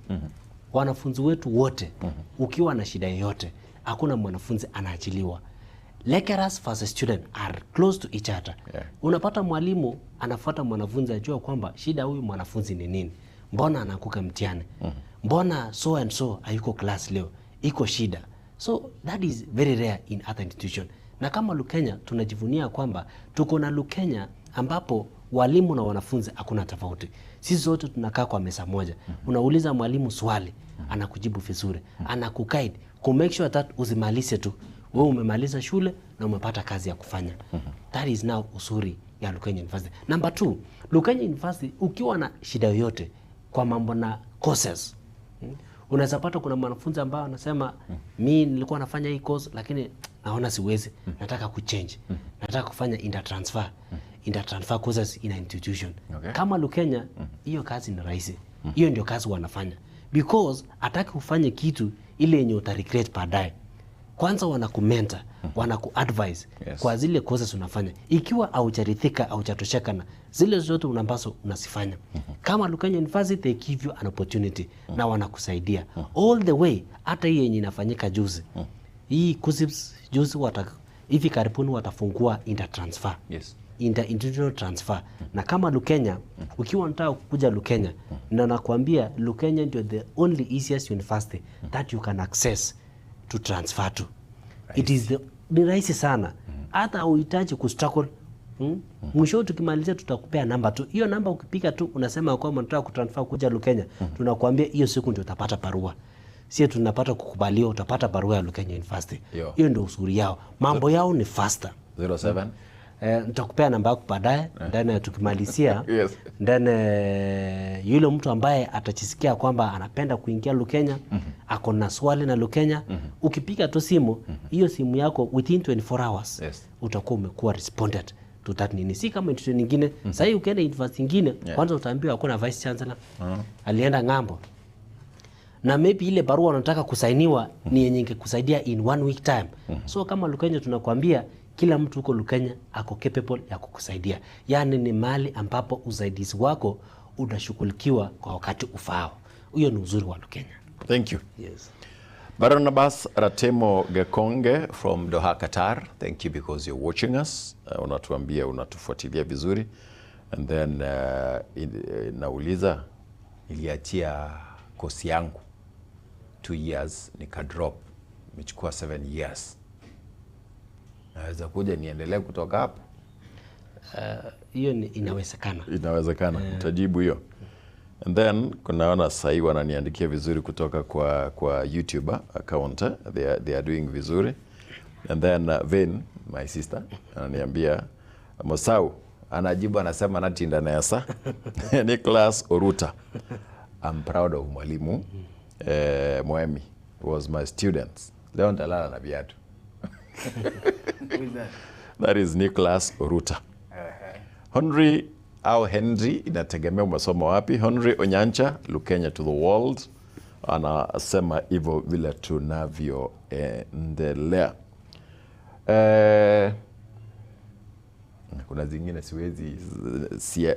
Wanafunzi wetu wote ukiwa na shida yoyote hakuna mwanafunzi anaachiliwa. Lecturers versus student are close to each other. Unapata mwalimu anafuata mwanafunzi ajua kwamba shida huyu mwanafunzi ni nini. Mbona anakuka mtihani? Mbona so and so hayuko class leo? Iko shida. So that is very rare in other institution. Na kama Lukenya tunajivunia kwamba tuko na Lukenya ambapo walimu na wanafunzi hakuna tofauti. Sisi zote tunakaa kwa meza moja. Unauliza mwalimu swali, anakujibu vizuri. Anakuguide, ku make sure that usimalize tu. Wewe umemaliza shule na umepata kazi ya kufanya. That is now usuri ya Lukenya University. Number 2, Lukenya University ukiwa na shida yoyote kwa mambo na courses. Unaweza pata kuna mwanafunzi ambao anasema mimi nilikuwa nafanya hii course lakini naona siwezi, nataka kuchange. Nataka kufanya intertransfer. Intertransfer courses in an institution. Kama Lukenya hiyo kazi ni rahisi. Hiyo ndio kazi wanafanya. Because ataki ufanye kitu ile yenye utaregret baadaye. Kwanza wanakumenta, wanakuadvise kwa zile courses unafanya. Ikiwa haujarithika au hujatosheka na zile zote unapaswa unasifanya. Kama Lukenya University they give you an opportunity na wanakusaidia all the way hata hii yenye inafanyika juzi. Hii KUSSIPS juzi hivi karibuni watafungua intertransfer. Yes. Inter-institutional transfer. Na kama Lukenya ukiwa unataka kuja Lukenya na nakwambia Lukenya ndio the only easiest university that you can access to transfer to. It is ni rahisi sana. Hata uhitaji kustruggle. Mwisho tukimalizia tutakupea namba tu. Hiyo namba ukipiga tu unasema kwamba unataka kutransfer kuja Lukenya, tunakuambia hiyo siku ndio utapata barua. Sio tunapata kukubaliwa utapata barua ya Lukenya University. Hiyo ndio usuri yao. Mambo yao ni faster. 07 nitakupea namba yako baadaye, ndani tukimalizia. Ndani yule mtu ambaye atachisikia kwamba anapenda kuingia Lukenya, ako na swali na Lukenya, ukipiga tu simu, hiyo simu yako within 24 hours utakuwa umekuwa responded to that nini. Si kama institution nyingine. Sasa hii ukienda university nyingine, kwanza utaambiwa hakuna vice chancellor. Alienda ngambo. Na maybe ile barua unataka kusainiwa ni yenye ingekusaidia in 1 week time. So kama Lukenya tunakwambia kila mtu huko Lukenya ako capable ya kukusaidia. Yaani ni mahali ambapo usaidizi wako unashughulikiwa kwa wakati ufao. Huyo ni uzuri wa Kenya. Thank you. Yes. Barnabas Ratemo Gekonge from Doha, Qatar. Thank you because you're watching us. Unatuambia unatufuatilia vizuri. And then nauliza iliachia kosi yangu 2 years nikadrop. Imechukua 7 years. Naweza kuja niendelee kutoka hapo? Hiyo inawezekana. Inawezekana. Utajibu hiyo. And then kunaona sasa wananiandikia vizuri kutoka kwa YouTube account. They are doing vizuri. And then Vin, my sister, ananiambia Mosau anajibu anasema natinda nesa. Nicholas Oruta. I'm proud of mwalimu. Moemi was my student. Leo ndalala na viatu. That is Nicholas Oruta. Henry au Henry, inategemea umesoma wapi. Henry Onyancha, Lukenya to the world, anasema hivyo vile tunavyo endelea. Kuna zingine siwezi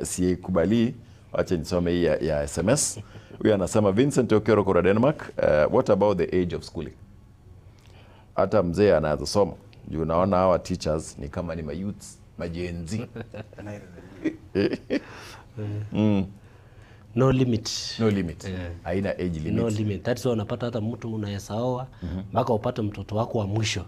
sikubali, wacha nisome hii ya SMS. Huyu anasema Vincent Okero kwa Denmark, what about the age of schooling? Hata mzee anaanza soma. Juu naona hawa teachers ni kama ni mayouths, majenzi. No limit. No limit. Haina age limit. No limit. That's why unapata hata mtu unaweza oa mpaka upate mtoto wako wa mwisho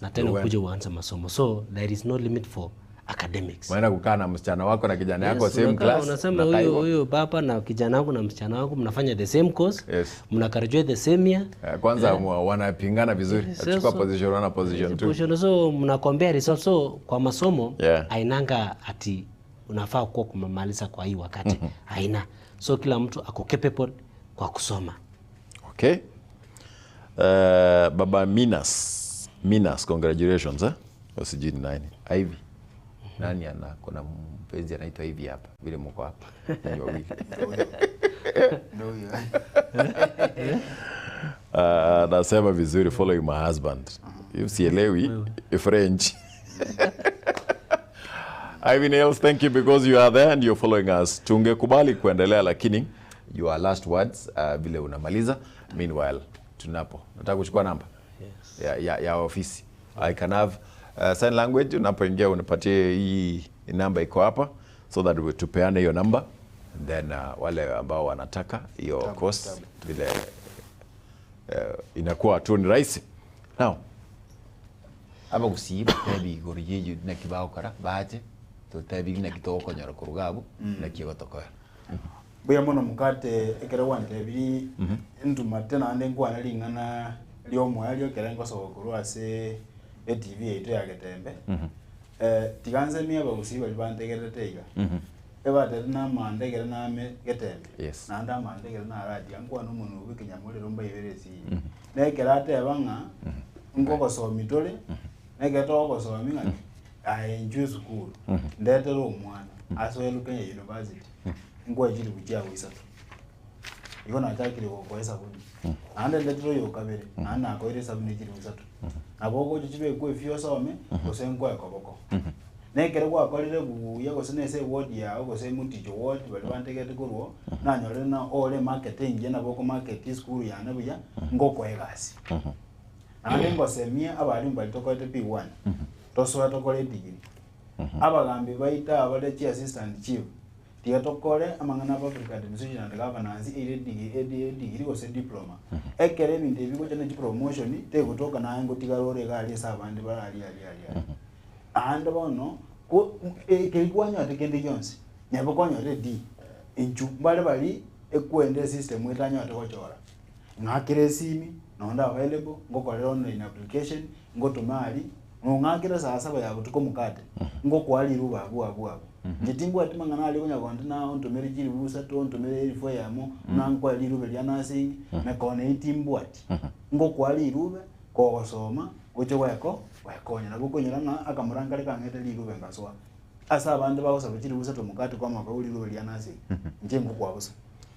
na tena ukuje uanze masomo. So there is no limit for academics. Maana kukaa na msichana wako na kijana yako same class. Unasema huyo baba na kijana wako na msichana wako mnafanya the same course. Yes. Mna graduate the same year. Kwanza wanapingana vizuri. Achukua position 1 na position 2. So mna compare results. So kwa masomo ainanga ati unafaa kuwa kumaliza kwa hii wakati. Haina. So kila mtu ako capable kwa kusoma. Okay. Baba Minas, congratulations. Usijini nani? Ivy. Nani kuna mpenzi anaitwa Ivy hapa? Vile mko hapa. Nani wawili? Nasema vizuri following my husband. Sielewi French. Ivan Niels, thank you because you are there and you're following us. Tungekubali kuendelea lakini your last words vile unamaliza. Meanwhile, nataka kuchukua namba ya ofisi. I can have sign language. Unapoingia unipatie hii namba iko hapa so that tupeane hiyo namba. And then wale ambao wanataka hiyo course vile inakuwa tu ni rahisi. Now, aba gusiba tabi goriye na kibao kara baje to tabi na kitoko nyara kurugabu na kigotokoya. Buya mono mukate ekera wantebi nduma tena ande ngwana lingana lyomo alyo kerengo sokuru ase TV ito ya Getembe. Tiganze miya bagusiba libantegere teiga. Ebate na mandegere na me Getembe. Yes. Na anda mandegere na radi angwa no muntu ubikinyamure romba iberesi. Nekerate abanga ngoko somitole negeto ko sominga enjoy school ndetero umwana asoye Lukenya University ngwa jiri bujya wisatu iko na takiri ko kwesa kuni ande ndetero yo kabere ana ko ire sabuni jiri wisatu aboko jibe ko ifyo some ko senkwa ko boko nekere kwa kolire buya ko senese ward ya ko se mutijo ward bali bantegete kurwo na nyore na ole marketing na boko market school ya na buya ngoko egasi ande ngosemia abali mbali tokote P1 tosoa tokole degree abagambi baita abale assistant chief tiga tokole amangana ba Africa Administration and Governance ile degree ko se diploma ekere binde biko cyane promotion te kutoka na ngo tigarore gali sabandi barali ali ande bono ko kelikuanya tekende yonse nyabo konyo ready inchu bali ekwende system etanya tokochora ngakire simi nonda available ngokolera online application ngotumali ngakira sasa baya butuko mukate ngokwali ruba abu jitimbu atimangana ali kunya konti na ontomere jiri busa to ontomere ifo yamo na nkwali rube lya nasi na kone itimbu ati ngokwali rube ko gosoma ucho weko wekonya na gukonyera na akamurangale kangete lirube ngaswa asa abandi bagosaba jiri busa to mukate kwa maka uli rube lya nasi nje ngokwabusa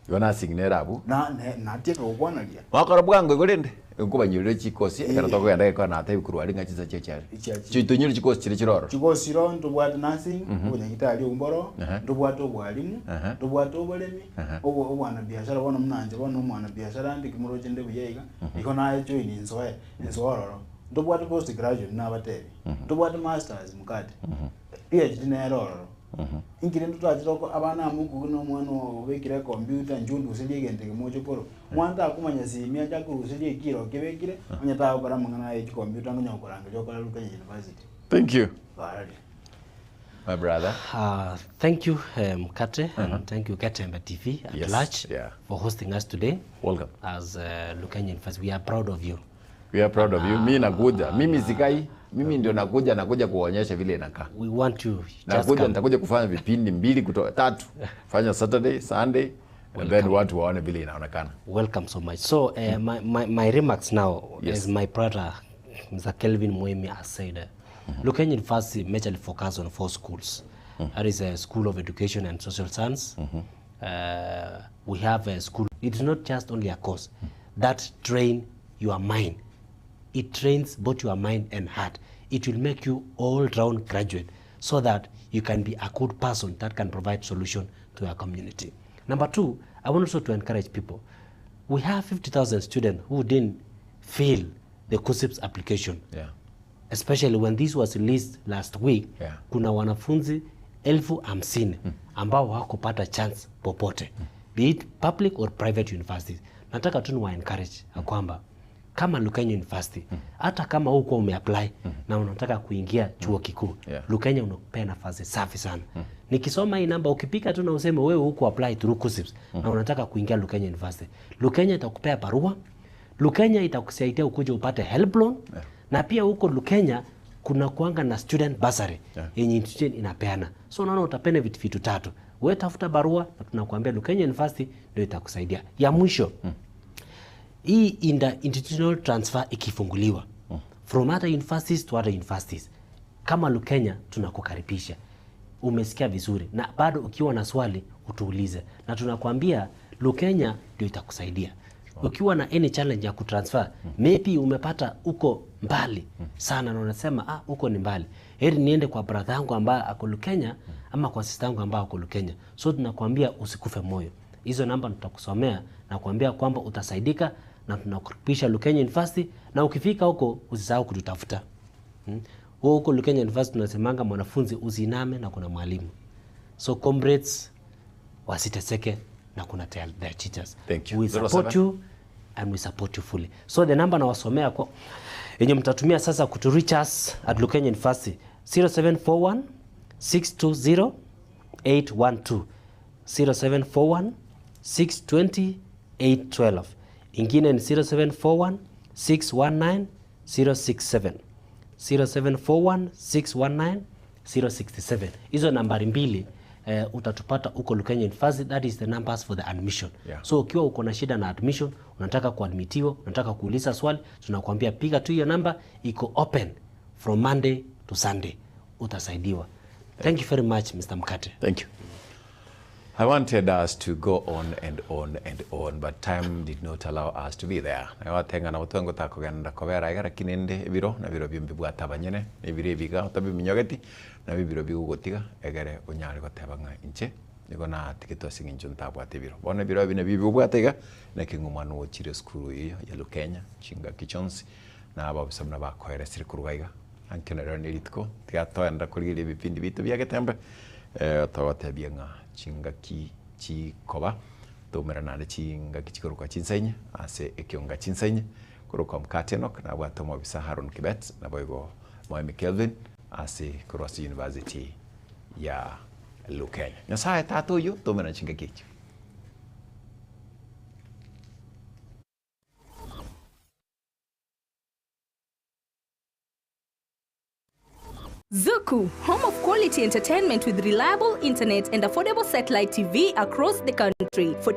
Yona signera abu. Na tieka kukwanalia. Wakora bwango gorende. Nkuba nyure chikosi ekara to kwenda ko na tayi kurwa ringa chiza chechari. Chito nyure chikosi chiri chiroro. Chikosi ro ndubwata nursing, unya kitali umboro, ndubwata obwalimu, ndubwata obolemi, obwana biashara bona munanje bona umwana biashara ndi kimuro chende buyega. Iko na join insoororo. Ndubwata post graduate na batebi. Ndubwata masters mukati. PhD na eroro. Ingire ndutwachiroko abana amuku no mwana obekire computer njundu usiligende kimojo poro mwanda akumanya simia chakuru usiligiro kebekire onyata bara mangana e computer ngonya kuranga jokala Lukenya University. Thank you. My brother. Thank you Mkate and thank you Katemba TV at large for hosting us today. Welcome. As Lukenya University, we are proud of you. We are proud of you. Mimi nakuja. Mimi sikai. Mimi ndio nakuja kuonyesha vile inakaa. We want you. Nitakuja kufanya vipindi 2 kutoka 3. Fanya Saturday, Sunday, and then watu waone vile inaonekana. Welcome so much. So my remarks now, as my brother Mr. Kelvin Moemi has said, Lukenya University majorly focus on 4 schools. That is a School of Education and Social Science. We have a school. It's not just only a course that train your mind. It trains both your mind and heart. It will make you all-round graduate so that you can be a good person that can provide solution to your community. Number 2, I want also to encourage people. We have 50,000 students who didn't fill the KUSSIPS application. Especially when this was released last week, kuna wanafunzi 50,000 ambao hawakupata chance popote, be it public or private universities. Nataka tu niwa encourage kwamba kama Lukenya University, hata kama huko umeapply na unataka kuingia chuo kikuu, Lukenya unakupea nafasi safi sana. Nikisoma hii namba ukipika tu na useme wewe huko apply through KUSSIPS na unataka kuingia Lukenya University, Lukenya itakupea barua, Lukenya itakusaidia ukuje upate help loan, na pia huko Lukenya kuna kuanga na student bursary yenye institution inapeana. So unaona utapene vitu 3. Wewe tafuta barua na tunakuambia Lukenya University ndio itakusaidia. Ya mwisho, hii institutional transfer ikifunguliwa from other universities to other universities, kama Lukenya tunakukaribisha. Umesikia vizuri, na bado ukiwa na swali utuulize, na tunakuambia Lukenya ndio itakusaidia. Ukiwa na any challenge ya kutransfer, maybe umepata uko mbali sana na unasema uko ni mbali, heri niende kwa brother yangu ambaye ako Lukenya ama kwa sister yangu ambaye ako Lukenya. So tunakuambia usikufe moyo. Hizo namba tutakusomea na kuambia kwamba utasaidika, na tunakukaribisha Lukenya University, na ukifika huko usisahau kututafuta. Huko Lukenya University tunasemanga mwanafunzi usiname na kuna mwalimu. So comrades wasiteseke na kuna their teachers. Thank you. We support you and we support you fully. So the number na wasomea kwa yenye mtatumia sasa kutu reach us at Lukenya University 0741 620 812 0741 620 812. Ingine ni 0741 619 067 0741 619 067. Hizo nambari mbili utatupata uko Lukenya University. That is the numbers for the admission. So ukiwa uko na shida na admission, unataka kuadmitiwa, unataka kuuliza swali, tunakuambia piga tu hiyo namba, iko open from Monday to Sunday, utasaidiwa. Thank you very much Mr. Mkate. Thank you. I wanted us to go on and on and on, but time did not allow us to be there. Na watenga na utongo takugenda kobera igara kinende ebiro na biro byombi bwatabanyene ebire biga otabi minyogeti na bibiro bigugotiga egere unyari gotebanga inche niko na tikito singinjo ntabwate biro bona biro bine bibi bwatega na kingumano ochire skuru iyo ya Lukenya chinga kichonsi na aba bisabna bakohere sirikuruiga ankenera neritko tiatoenda kurigire bipindi bitu byagetembe tawatebianga chinga chikoba tumera nane chinga kichikoruka chinsenye ase ekionga chinsenye kuruka Mkate nok na bwatomo bisa Harun Kibet na boygo Moemi Kelvin ase Cross University ya Lukenya. Nyasaye tatu yu tumera chinga kichi. Zuku, home of quality entertainment with reliable internet and affordable satellite TV across the country. For